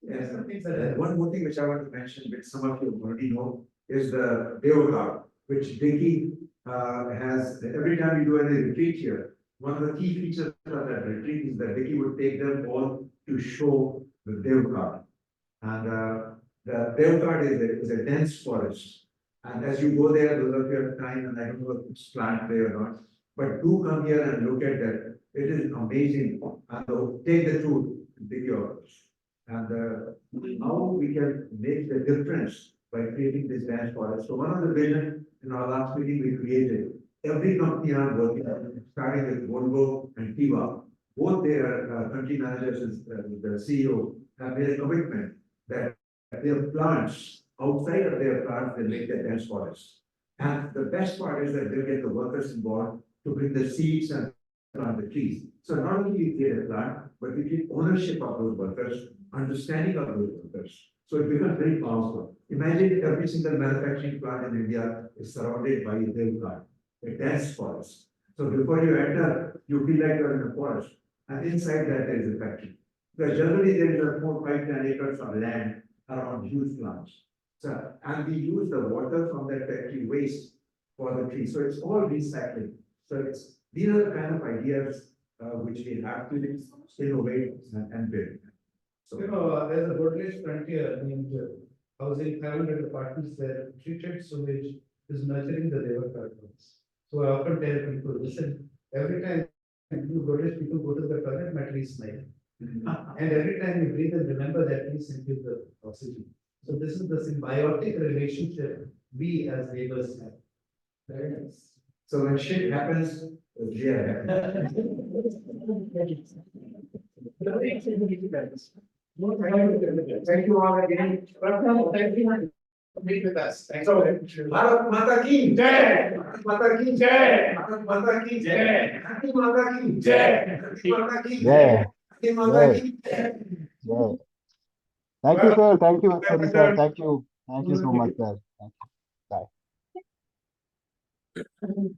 Yes, Some things and one more thing which I want to mention, which some of you already know, is the Deogar, which Dicky has, every time you do any retreat here, one of the key features of that retreat is that Dicky would take them all to show the Deogar. And the Deogar is a dense forest. And as you go there, those of you have time, and I don't know if it's planned there or not, but do come here and look at that. It is amazing. And take the tour, Deogar. And how we can make the difference by creating this dense forest. So one of the vision in our last meeting we created, every company I'm working on, starting with Volvo and Tiva, both their country managers and the CEO have made a commitment that their plants, outside of their plants, they make the dense forest. And the best part is that they'll get the workers involved to bring the seeds and plant the trees. So not only you create a plant, but you get ownership of those workers, understanding of those workers. So it becomes very powerful. Imagine every single manufacturing plant in India is surrounded by a plant, a dense forest. So before you enter, you feel like you're in a forest, and inside that there is a factory. Because generally there is a 4, 5, 10 acres of land around huge plants. So, and we use the water from that factory waste for the trees. So it's all recycling. So these are the kind of ideas which we have to innovate and build. So, there's a Godrej frontier named housing 500 apartments where treated sewage is nurturing the river turtles. So I often tell people, listen, every time you Godrej people go to the toilet, my tree smile. And every time you breathe and remember that tree sends you the oxygen. So this is the symbiotic relationship we as neighbors have. Very nice. So when shit happens, yeah. Thank you all again. Thank you. Meet with us. Thanks. So, Bharat Mata ki Jai! Bharat Mata ki Jai! Bharat Mata ki Jai! Happy Mata ki Jai! Happy Mata ki Jai! Happy Mata ki Jai! Yeah. Thank you, sir. Thank you, Hari sir. Thank you. Thank you so much, sir. Thank you. Bye.